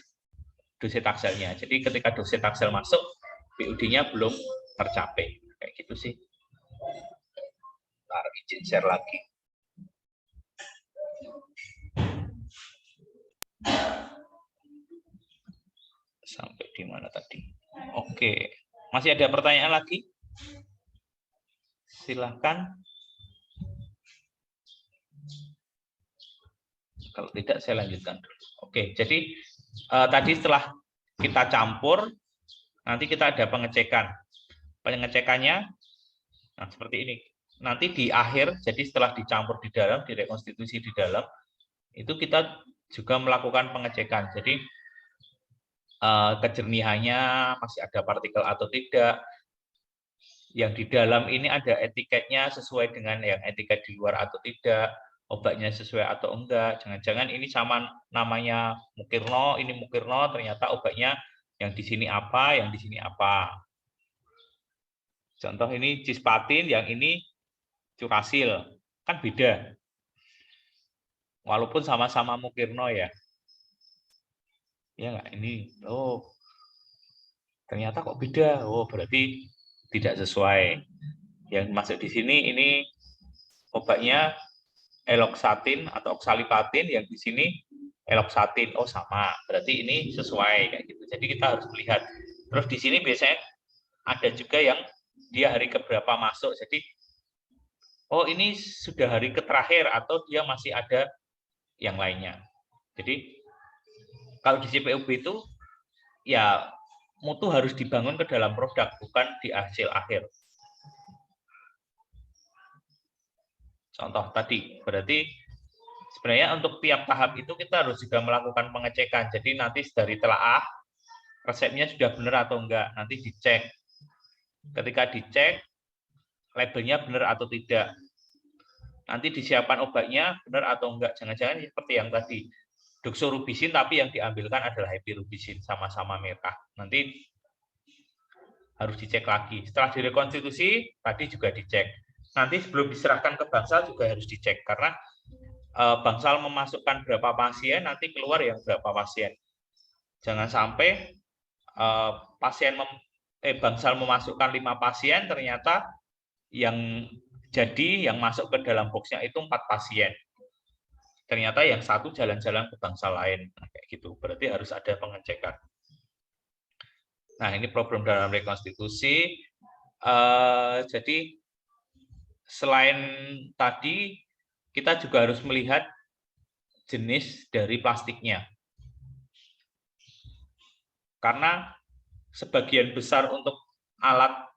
docetaxelnya. Jadi ketika docetaxel masuk, BUD-nya belum tercapai, kayak gitu sih. Ntar izin share lagi. Sampai di mana tadi? Oke, masih ada pertanyaan lagi? Silahkan. Kalau tidak, saya lanjutkan dulu. Oke, jadi tadi setelah kita campur, nanti kita ada pengecekan. Pengecekannya, nah seperti ini. Nanti di akhir, jadi setelah dicampur di dalam, direkonstitusi di dalam, itu kita juga melakukan pengecekan. Jadi kejernihannya masih ada partikel atau tidak. Yang di dalam ini ada etiketnya sesuai dengan yang etiket di luar atau tidak. Obatnya sesuai atau enggak. Jangan-jangan ini sama namanya Mukirno, ini Mukirno, ternyata obatnya yang di sini apa, yang di sini apa. Contoh ini cisplatin, yang ini Curasil, kan beda. Walaupun sama-sama Mukirno ya. Ya enggak, ini ternyata kok beda. Oh, berarti tidak sesuai. Yang masuk di sini ini obatnya eloxatin atau oxalipatin, yang di sini eloxatin. Oh, sama. Berarti ini sesuai kayak gitu. Jadi kita harus melihat. Terus di sini biasanya ada juga yang dia hari keberapa masuk. Jadi oh, ini sudah hari terakhir atau dia masih ada yang lainnya. Jadi kalau di CPOB itu ya mutu harus dibangun ke dalam produk, bukan di hasil akhir. Contoh tadi, berarti sebenarnya untuk tiap tahap itu kita harus juga melakukan pengecekan. Jadi nanti dari telaah resepnya sudah benar atau enggak, nanti dicek. Ketika dicek, labelnya benar atau tidak. Nanti disiapkan obatnya benar atau enggak. Jangan-jangan seperti yang tadi, doxorubicin tapi yang diambilkan adalah hepirubicin, sama-sama merah. Nanti harus dicek lagi. Setelah direkonstitusi, tadi juga dicek. Nanti sebelum diserahkan ke Bangsal juga harus dicek, karena Bangsal memasukkan berapa pasien, nanti keluar yang berapa pasien. Jangan sampai Bangsal memasukkan 5 pasien, ternyata yang masuk ke dalam boxnya itu 4 pasien. ternyata yang satu jalan-jalan ke bangsa lain, kayak gitu. Berarti harus ada pengecekan. Nah, ini problem dalam rekonstitusi. Jadi selain tadi, kita juga harus melihat jenis dari plastiknya. Karena sebagian besar untuk alat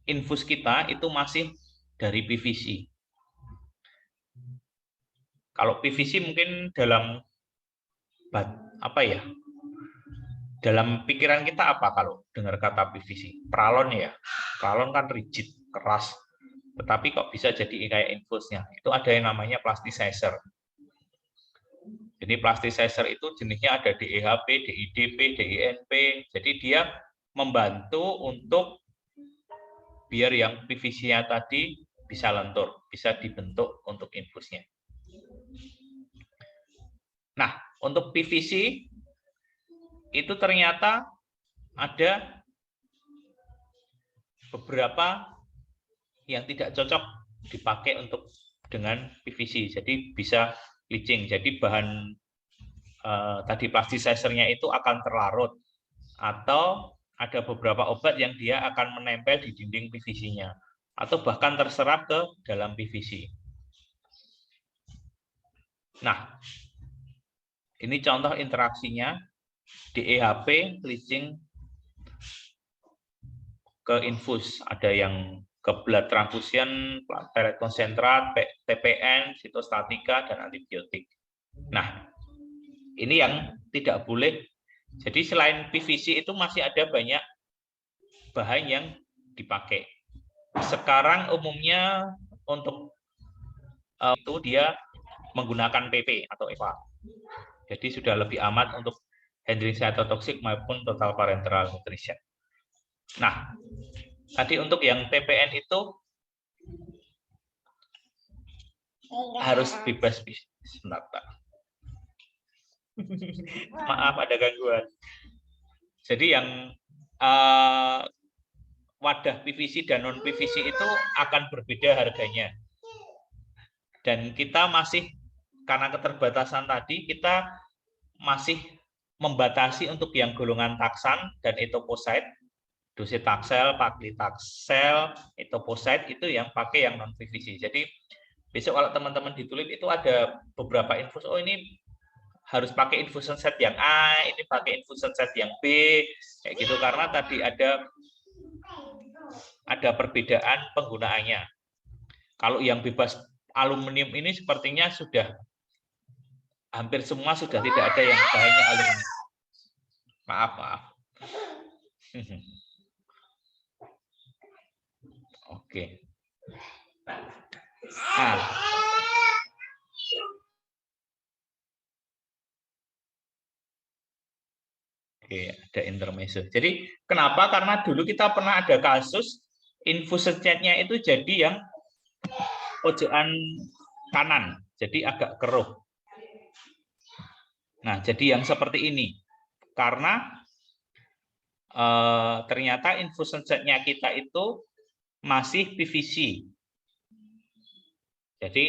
infus kita itu masih dari PVC. Kalau PVC mungkin dalam dalam pikiran kita apa kalau dengar kata PVC? Pralon ya. Pralon kan rigid, keras. Tetapi kok bisa jadi kayak infusnya? Itu ada yang namanya plasticizer. Jadi plasticizer itu jenisnya ada DEHP, DIDP, DINP. Jadi dia membantu untuk biar yang PVC-nya tadi bisa lentur, bisa dibentuk untuk infusnya. Nah, untuk PVC itu ternyata ada beberapa yang tidak cocok dipakai untuk dengan PVC. Jadi bisa leaching. Jadi bahan tadi plasticizer-nya itu akan terlarut, atau ada beberapa obat yang dia akan menempel di dinding PVC-nya, atau bahkan terserap ke dalam PVC. Nah, ini contoh interaksinya. DEHP leaching ke infus, ada yang ke blood transfusion, platelet konsentrat, TPN, sitostatika, dan antibiotik. Nah, ini yang tidak boleh. Jadi selain PVC itu masih ada banyak bahan yang dipakai. Sekarang umumnya untuk itu dia menggunakan PP atau EVA. Jadi sudah lebih aman untuk handling cytotoxic maupun total parenteral nutrition. Nah, tadi untuk yang TPN itu harus bebas. Sebentar, Pak. Maaf ada gangguan. Jadi yang wadah PVC dan non PVC itu akan berbeda harganya. Dan kita masih, karena keterbatasan tadi, kita masih membatasi untuk yang golongan taksan dan etoposide, docetaxel, paclitaxel, etoposide itu yang pakai yang non PVC. Jadi besok kalau teman-teman ditulis itu ada beberapa infus. Oh, ini harus pakai infusion set yang A, ini pakai infusion set yang B, kayak gitu, karena tadi ada perbedaan penggunaannya. Kalau yang bebas aluminium ini sepertinya sudah hampir semua sudah tidak ada yang bahannya aluminium. Maaf. Oke. Nah, oke, ada intermezzo. Jadi kenapa? Karena dulu kita pernah ada kasus infusion set-nya itu jadi yang pojokan kanan, jadi agak keruh. Nah, jadi yang seperti ini. Karena ternyata infusion set-nya kita itu masih PVC. Jadi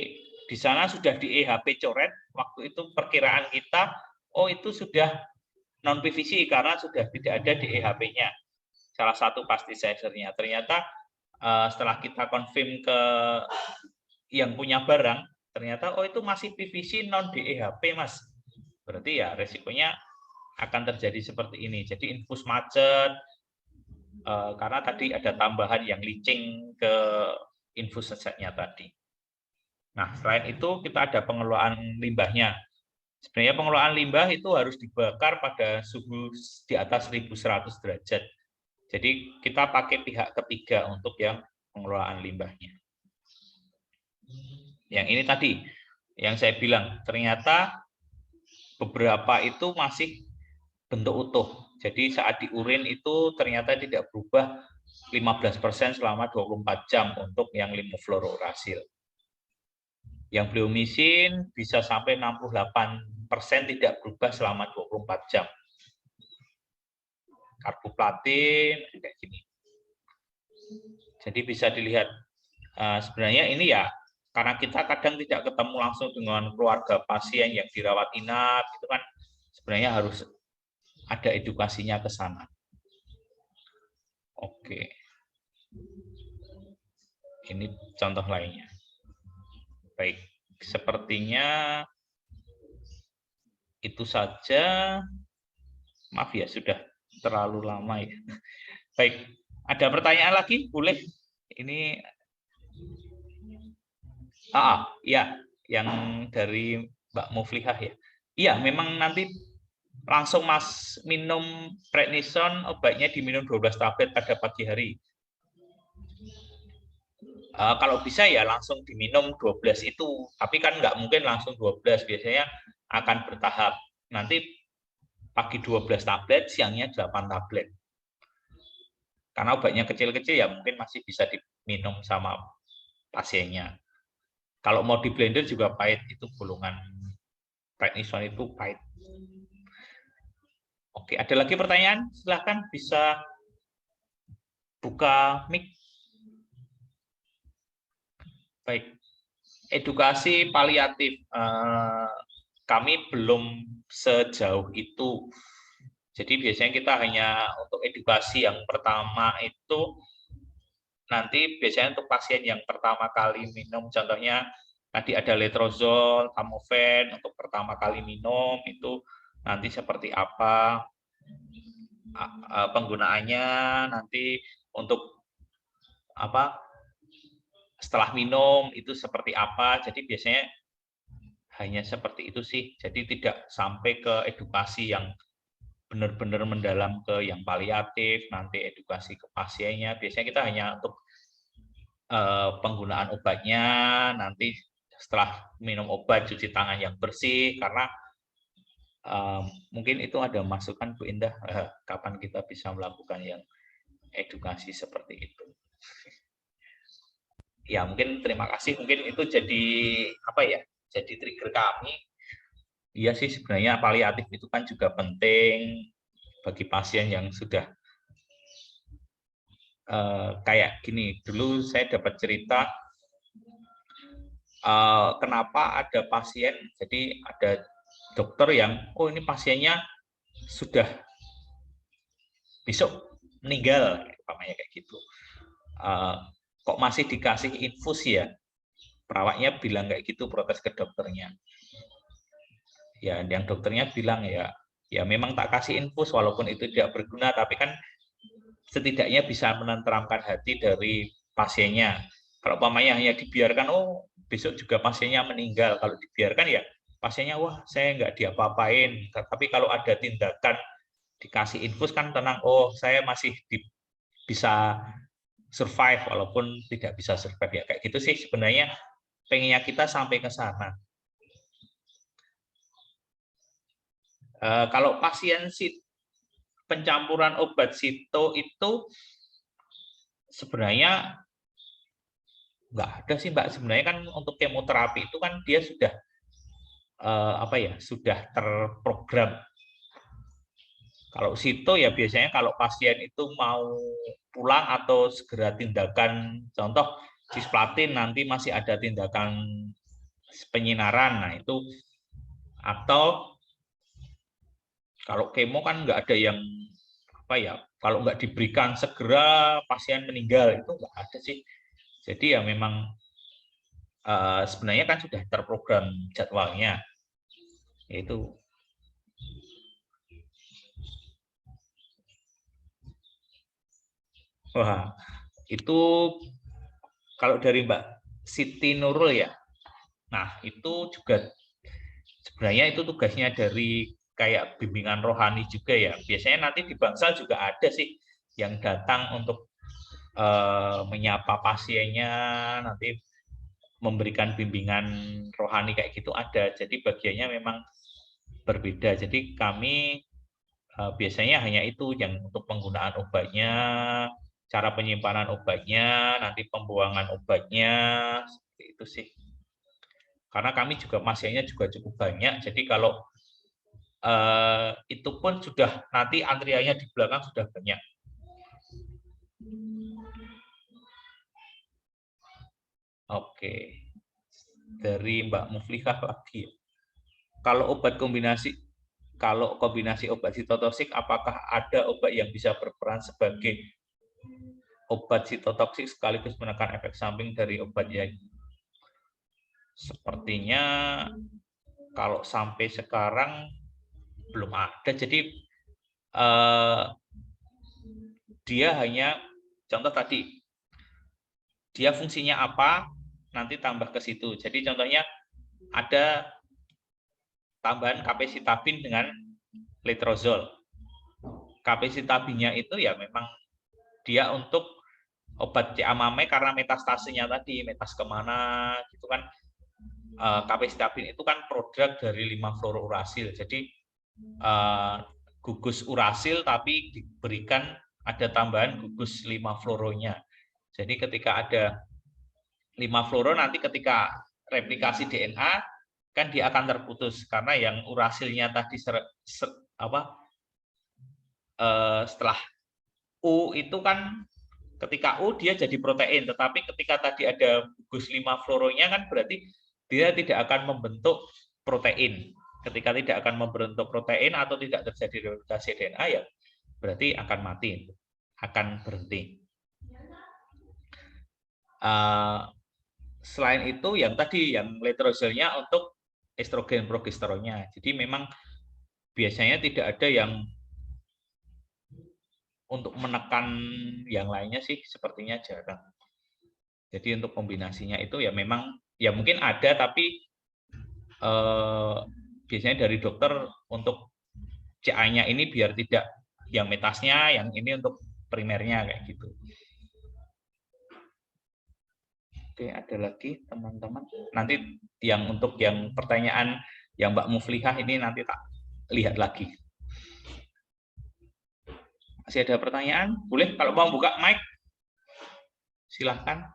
di sana sudah di EHP coret, waktu itu perkiraan kita, oh itu sudah non PVC karena sudah tidak ada di EHP-nya. Salah satu plasticizer-nya. Ternyata setelah kita confirm ke yang punya barang, ternyata oh itu masih PVC non di EHP, Mas. Berarti ya resikonya akan terjadi seperti ini. Jadi infus macet, karena tadi ada tambahan yang leaching ke infus setnya tadi. Nah, selain itu kita ada pengelolaan limbahnya. Sebenarnya pengelolaan limbah itu harus dibakar pada suhu di atas 1100 derajat. Jadi kita pakai pihak ketiga untuk yang pengelolaan limbahnya. Yang ini tadi, yang saya bilang, ternyata beberapa itu masih bentuk utuh. Jadi saat diurin itu ternyata tidak berubah 15% selama 24 jam untuk yang limofluorouracil. Yang bleomisin bisa sampai 68% tidak berubah selama 24 jam. Karboplatin kayak gini. Jadi bisa dilihat sebenarnya ini ya karena kita kadang tidak ketemu langsung dengan keluarga pasien yang dirawat inap, itu kan sebenarnya harus ada edukasinya ke sana. Oke. Ini contoh lainnya. Baik, sepertinya itu saja. Maaf ya, sudah terlalu lama ya. Baik, ada pertanyaan lagi? Boleh. Ini ya, yang dari Mbak Muflihah ya. Iya, memang nanti langsung minum prednison, obatnya diminum 12 tablet pada pagi hari. Kalau bisa ya langsung diminum 12 itu, tapi kan nggak mungkin langsung 12, biasanya akan bertahap. Nanti pagi 12 tablet, siangnya 8 tablet. Karena obatnya kecil-kecil ya mungkin masih bisa diminum sama pasiennya. Kalau mau di blender juga pahit, itu golongan prednison itu pahit. Oke, ada lagi pertanyaan? Silahkan bisa buka mic. Baik, edukasi paliatif. Kami belum sejauh itu. Jadi biasanya kita hanya untuk edukasi yang pertama itu, nanti biasanya untuk pasien yang pertama kali minum, contohnya tadi ada letrozol, tamoven, untuk pertama kali minum, itu nanti seperti apa penggunaannya, nanti untuk apa setelah minum itu seperti apa. Jadi biasanya hanya seperti itu sih. Jadi tidak sampai ke edukasi yang benar-benar mendalam ke yang paliatif, nanti edukasi ke pasiennya. Biasanya kita hanya untuk penggunaan obatnya, nanti setelah minum obat cuci tangan yang bersih, karena mungkin itu ada masukan Bu Indah, kapan kita bisa melakukan yang edukasi seperti itu. Ya mungkin terima kasih, mungkin itu jadi apa ya, jadi trigger kami. Iya sih, sebenarnya paliatif itu kan juga penting bagi pasien yang sudah kayak gini. Dulu saya dapat cerita kenapa ada pasien, jadi ada dokter yang ini pasiennya sudah besok meninggal, umpamanya kayak gitu. Kok masih dikasih infus ya? Perawatnya bilang kayak gitu, protes ke dokternya. Ya, yang dokternya bilang ya memang tak kasih infus walaupun itu tidak berguna, tapi kan setidaknya bisa menenteramkan hati dari pasiennya. Kalau umpamanya hanya dibiarkan, besok juga pasiennya meninggal. Kalau dibiarkan ya pasiennya, wah saya nggak diapa-apain. Tapi kalau ada tindakan dikasih infus kan tenang, saya masih bisa survive walaupun tidak bisa survive, ya kayak gitu sih sebenarnya pengennya kita sampai ke sana. Kalau pasien pencampuran obat sito itu sebenarnya nggak ada sih Mbak. Sebenarnya kan untuk kemoterapi itu kan dia sudah sudah terprogram. Kalau sito ya biasanya kalau pasien itu mau pulang atau segera tindakan, contoh cisplatin nanti masih ada tindakan penyinaran, nah itu, atau kalau kemo kan nggak ada yang kalau nggak diberikan segera pasien meninggal, itu nggak ada sih. Jadi ya memang sebenarnya kan sudah terprogram jadwalnya, yaitu itu kalau dari Mbak Siti Nurul ya. Nah, itu juga sebenarnya itu tugasnya dari kayak bimbingan rohani juga ya. Biasanya nanti di Bangsal juga ada sih yang datang untuk menyapa pasiennya, nanti memberikan bimbingan rohani kayak gitu ada. Jadi bagiannya memang berbeda. Jadi kami biasanya hanya itu yang untuk penggunaan obatnya, cara penyimpanan obatnya, nanti pembuangan obatnya, seperti itu sih. Karena kami juga pasiennya juga cukup banyak, jadi kalau itu pun sudah nanti antriannya di belakang sudah banyak. Oke, dari Mbak Muflihah lagi. Kalau kombinasi obat sitotoksik, apakah ada obat yang bisa berperan sebagai obat sitotoksik sekaligus menekan efek samping dari obat yang sepertinya kalau sampai sekarang belum ada. Jadi dia hanya contoh tadi, dia fungsinya apa, nanti tambah ke situ. Jadi contohnya ada tambahan kapesitabin dengan letrozol. Kapesitabinnya itu ya memang dia untuk obat CA-MAME karena metastasenya tadi, metas kemana gitu kan. Kapesitabin itu kan produk dari 5-fluorourasil. Jadi gugus urasil tapi diberikan ada tambahan gugus 5-fluoronya. Jadi ketika ada 5-fluoro, nanti ketika replikasi DNA kan dia akan terputus karena yang urasilnya tadi setelah U itu kan ketika U dia jadi protein, tetapi ketika tadi ada gugus 5-fluoronya kan berarti dia tidak akan membentuk protein. Ketika tidak akan membentuk protein atau tidak terjadi replikasi DNA ya berarti akan mati, akan berhenti. Selain itu yang tadi yang letrozolnya untuk estrogen progesteronnya. Jadi memang biasanya tidak ada yang untuk menekan yang lainnya sih, sepertinya jarang. Jadi untuk kombinasinya itu ya memang ya mungkin ada, tapi biasanya dari dokter untuk CA-nya ini biar tidak yang metasnya, yang ini untuk primernya kayak gitu. Oke, ada lagi teman-teman. Nanti yang untuk yang pertanyaan yang Mbak Muflihah ini nanti tak lihat lagi. Masih ada pertanyaan? Boleh kalau mau buka mic. Silahkan.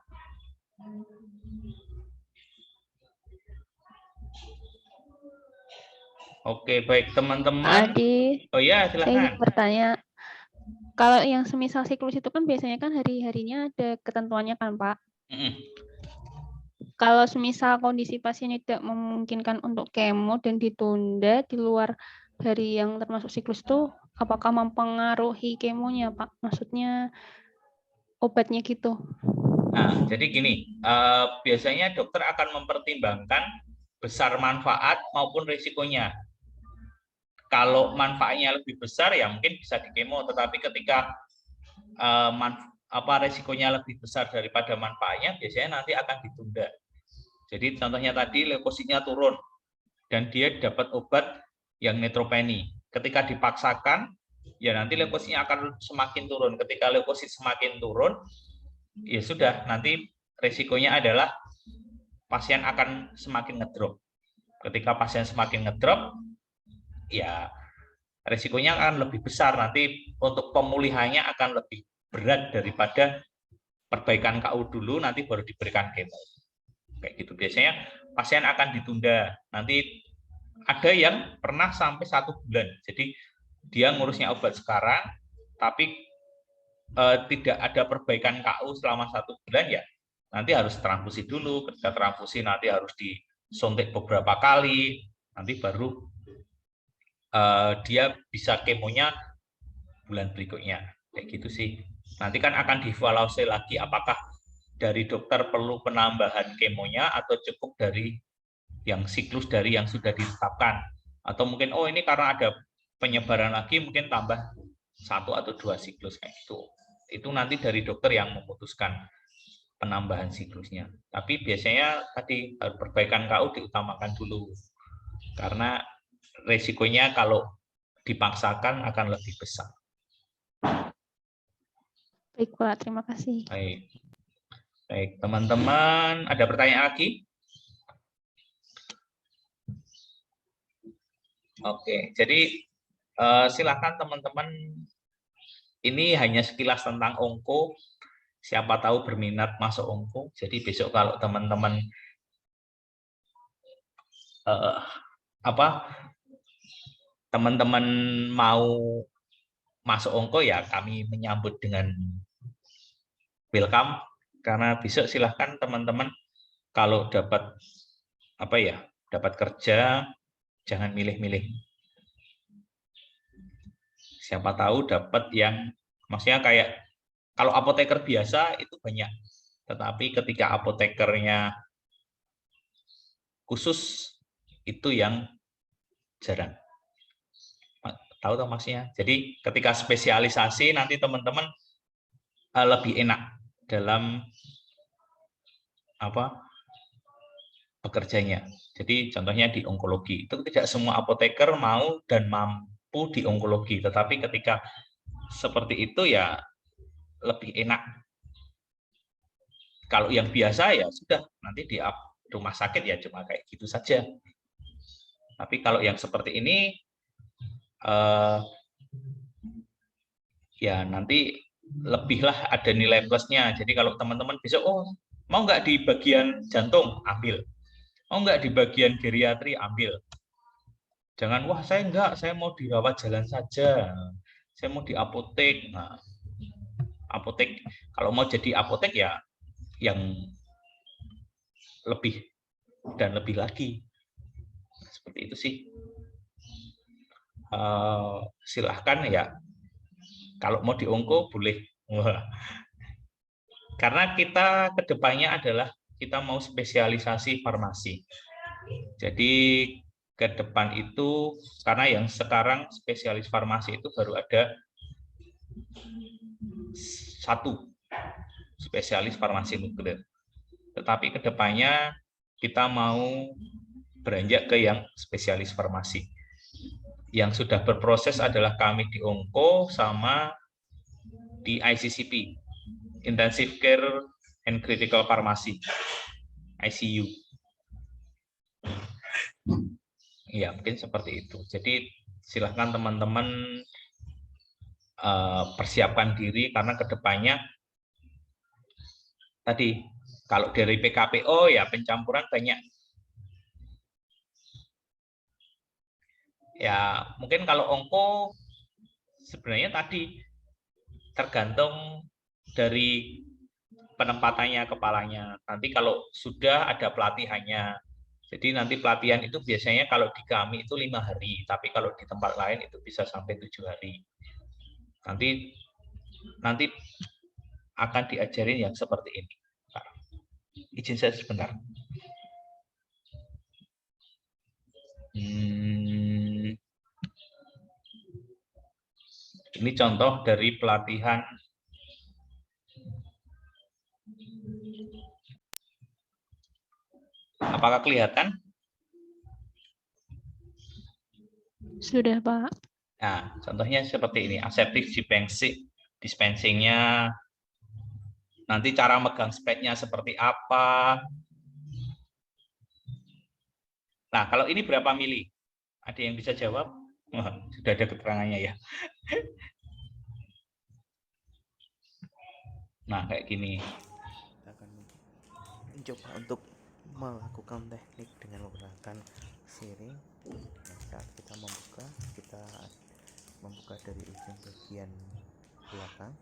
Oke, baik teman-teman. Adi, Oh ya, saya silahkan. ingin bertanya, kalau yang semisal siklus itu kan biasanya kan hari-harinya ada ketentuannya kan Pak? Kalau semisal kondisi pasien tidak memungkinkan untuk kemo dan ditunda di luar dari yang termasuk siklus itu, apakah mempengaruhi kemonya Pak? Maksudnya obatnya gitu. Nah, jadi gini, biasanya dokter akan mempertimbangkan besar manfaat maupun risikonya. Kalau manfaatnya lebih besar ya mungkin bisa dikemo, tetapi ketika resikonya lebih besar daripada manfaatnya, biasanya nanti akan ditunda. Jadi contohnya tadi leukositnya turun dan dia dapat obat yang neutropeni. Ketika dipaksakan, ya nanti leukositnya akan semakin turun. Ketika leukosit semakin turun, ya sudah, nanti resikonya adalah pasien akan semakin ngedrop. Ketika pasien semakin ngedrop, ya resikonya akan lebih besar. Nanti untuk pemulihannya akan lebih berat daripada perbaikan KU dulu, nanti baru diberikan kemo. Kayak gitu. Biasanya pasien akan ditunda. Nanti ada yang pernah sampai 1 bulan. Jadi dia ngurusnya obat sekarang, tapi tidak ada perbaikan KU selama 1 bulan, ya nanti harus transfusi dulu. Ketika transfusi nanti harus disuntik beberapa kali, nanti baru dia bisa kemonya bulan berikutnya. Kayak gitu sih. Nanti kan akan dievaluasi lagi apakah dari dokter perlu penambahan kemonya atau cukup dari yang siklus dari yang sudah ditetapkan. Atau mungkin oh ini karena ada penyebaran lagi mungkin tambah 1 atau 2 siklus kayak gitu. Itu nanti dari dokter yang memutuskan penambahan siklusnya. Tapi biasanya tadi perbaikan KU diutamakan dulu. Karena resikonya kalau dipaksakan akan lebih besar. Baik Pak, terima kasih. Baik, teman-teman, ada pertanyaan lagi? Oke, jadi silakan teman-teman. Ini hanya sekilas tentang onko. Siapa tahu berminat masuk onko. Jadi besok kalau teman-teman teman-teman mau masuk onko, ya kami menyambut dengan welcome. Karena besok silahkan teman-teman kalau dapat apa ya, dapat kerja, jangan milih-milih. Siapa tahu dapat yang, maksudnya kayak kalau apoteker biasa itu banyak, tetapi ketika apotekernya khusus itu yang jarang. Tahu toh maksudnya? Jadi ketika spesialisasi nanti teman-teman lebih enak dalam apa bekerjanya. Jadi contohnya di onkologi itu tidak semua apoteker mau dan mampu di onkologi, tetapi ketika seperti itu ya lebih enak. Kalau yang biasa ya sudah nanti di rumah sakit ya cuma kayak gitu saja. Tapi kalau yang seperti ini ya nanti lebihlah ada nilai plusnya. Jadi kalau teman-teman besok mau nggak di bagian jantung, ambil. Mau nggak di bagian geriatri, ambil. Jangan, wah saya mau dirawat jalan saja. Saya mau di apotek. Nah, apotek, kalau mau jadi apotek ya yang lebih dan lebih lagi. Seperti itu sih. Silahkan ya. Kalau mau di onko boleh. Wah. Karena kita kedepannya adalah kita mau spesialisasi farmasi. Jadi ke depan itu, karena yang sekarang spesialis farmasi itu baru ada satu spesialis farmasi nuklir. Tetapi kedepannya kita mau beranjak ke yang spesialis farmasi. Yang sudah berproses adalah kami di Onko sama di ICCP, Intensive Care and Critical Pharmacy, ICU. Ya, mungkin seperti itu. Jadi silahkan teman-teman persiapkan diri karena kedepannya tadi kalau dari PKPO ya pencampuran banyak. Ya mungkin kalau onko sebenarnya tadi tergantung dari penempatannya kepalanya. Nanti kalau sudah ada pelatihannya. Jadi nanti pelatihan itu biasanya kalau di kami itu 5 hari, tapi kalau di tempat lain itu bisa sampai 7 hari. Nanti akan diajarin yang seperti ini. Izin saya sebentar. Ini contoh dari pelatihan. Apakah kelihatan? Sudah, Pak. Nah, contohnya seperti ini, aseptic dispensingnya, nanti cara megang speknya seperti apa. Nah, kalau ini berapa mili? Ada yang bisa jawab? Sudah ada keterangannya ya. Nah, kayak gini. Kita akan mencoba untuk melakukan teknik dengan menggunakan siring. Saat kita membuka dari ujung bagian belakang,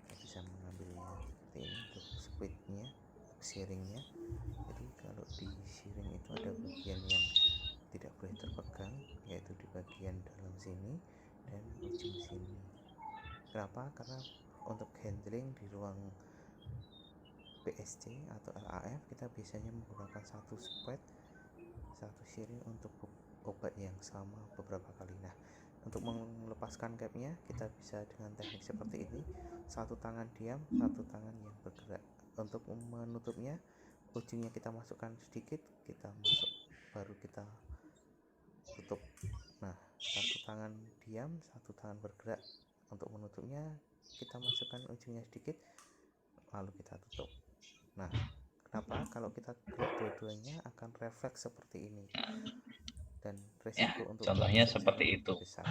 kita bisa mengambilnya seperti ini untuk squidnya, siringnya. Jadi kalau di siring itu ada bagian yang tidak boleh terpegang, yaitu di bagian dalam sini dan ujung sini. Kenapa? Karena untuk handling di ruang PSC atau LAF kita biasanya menggunakan satu squid, satu siring untuk obat yang sama beberapa kali. Nah, untuk melepaskan capnya kita bisa dengan teknik seperti ini, satu tangan diam, satu tangan yang bergerak. Untuk menutupnya, ujungnya kita masukkan sedikit, kita masuk, baru kita tutup. Nah, satu tangan diam, satu tangan bergerak. Untuk menutupnya kita masukkan ujungnya sedikit, lalu kita tutup. Nah, kenapa? Kalau kita gerak dua-duanya akan refleks seperti ini, dan resiko untuk contohnya seperti itu. besar.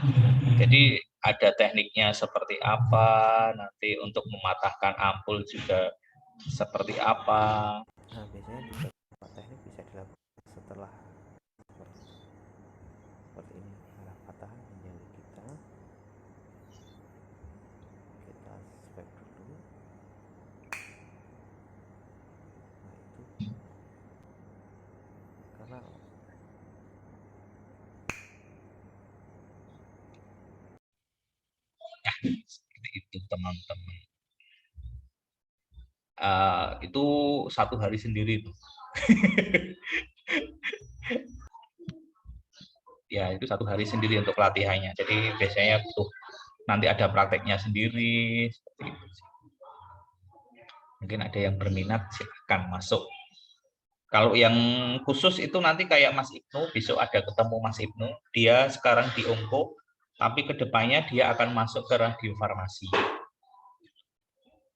Jadi ada tekniknya seperti apa, nanti untuk mematahkan ampul juga seperti apa. Nah, biasanya beberapa teknik bisa dilakukan setelah seperti ini. Nah, patahan nyali kita spek dulu. Nah, itu Seperti itu teman-teman. Itu 1 hari sendiri tuh. Ya, itu 1 hari sendiri untuk latihannya. Jadi biasanya butuh nanti ada prakteknya sendiri seperti itu. Mungkin ada yang berminat, silakan masuk. Kalau yang khusus itu nanti kayak Mas Ibnu, besok ada ketemu Mas Ibnu. Dia sekarang di Onko, tapi kedepannya dia akan masuk ke radiofarmasi.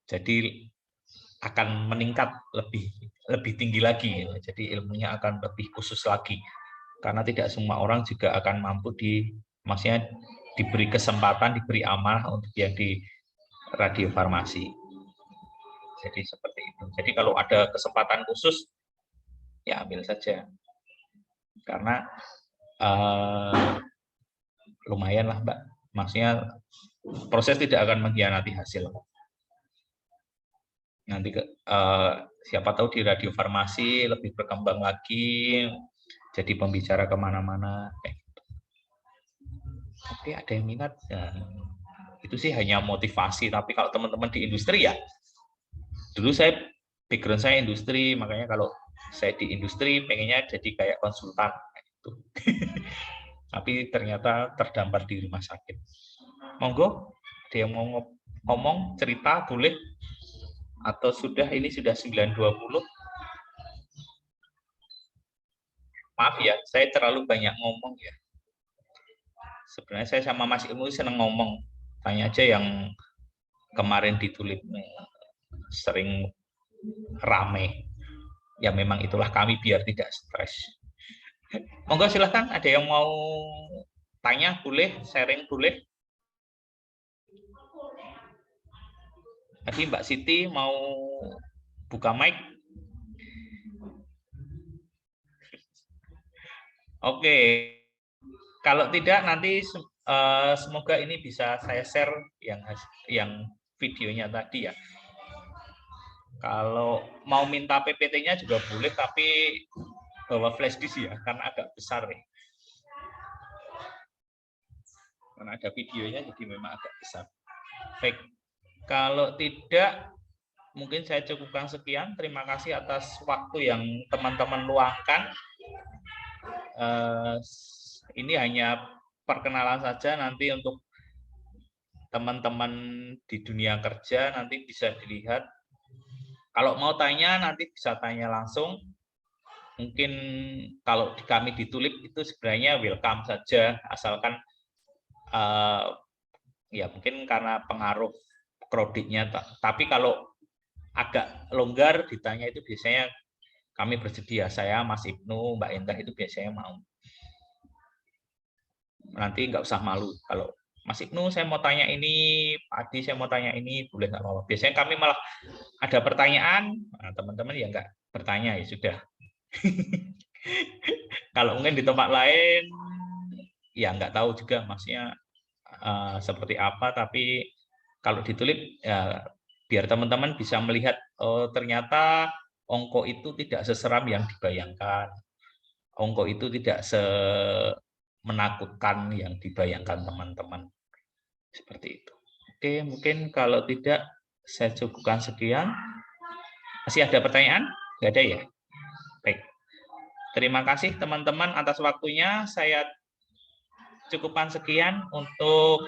Jadi akan meningkat lebih tinggi lagi. Jadi ilmunya akan lebih khusus lagi. Karena tidak semua orang juga akan mampu maksudnya diberi kesempatan, diberi amanah untuk yang di radiofarmasi. Jadi seperti itu. Jadi kalau ada kesempatan khusus, ya ambil saja. Karena lumayan lah, Mbak. Maksudnya proses tidak akan mengkhianati hasil. Nanti siapa tahu di radiofarmasi lebih berkembang lagi, jadi pembicara kemana-mana. Oke, ada yang minat. Ya, itu sih hanya motivasi. Tapi kalau teman-teman di industri ya, dulu background saya industri, makanya kalau saya di industri pengennya jadi kayak konsultan. Gitu. Tapi ternyata terdampar di rumah sakit. Monggo, ada yang mau ngomong, cerita, boleh? Atau ini sudah 9.20? Maaf ya, saya terlalu banyak ngomong ya. Sebenarnya saya sama Mas Ilmu seneng ngomong. Tanya aja yang kemarin di Tulip sering rame. Ya memang itulah kami biar tidak stres. Monggo silahkan, ada yang mau tanya boleh, sharing boleh. Tadi Mbak Siti mau buka mic. Oke. Kalau tidak nanti semoga ini bisa saya share yang videonya tadi ya. Kalau mau minta PPT-nya juga boleh, tapi bawa flash disk ya, karena agak besar nih. Karena ada videonya, jadi memang agak besar. Baik, kalau tidak, mungkin saya cukupkan sekian. Terima kasih atas waktu yang teman-teman luangkan. Ini hanya perkenalan saja, nanti untuk teman-teman di dunia kerja nanti bisa dilihat. Kalau mau tanya nanti bisa tanya langsung. Mungkin kalau kami di Tulip itu sebenarnya welcome saja, asalkan ya mungkin karena pengaruh kreditnya. Tapi kalau agak longgar ditanya itu biasanya kami bersedia. Saya, Mas Ibnu, Mbak Indah itu biasanya mau. Nanti nggak usah malu. Kalau Mas Ibnu saya mau tanya ini, Pak Adi saya mau tanya ini, boleh nggak apa-apa. Biasanya kami malah ada pertanyaan, teman-teman ya nggak bertanya ya sudah. Kalau mungkin di tempat lain, ya nggak tahu juga maksudnya seperti apa. Tapi kalau di Tulip, ya, biar teman-teman bisa melihat, oh ternyata Ongko itu tidak seseram yang dibayangkan. Ongko itu tidak menakutkan yang dibayangkan teman-teman. Seperti itu. Oke, mungkin kalau tidak saya cukupkan sekian. Masih ada pertanyaan? Nggak ada ya? Baik. Terima kasih teman-teman atas waktunya. Saya cukupkan sekian untuk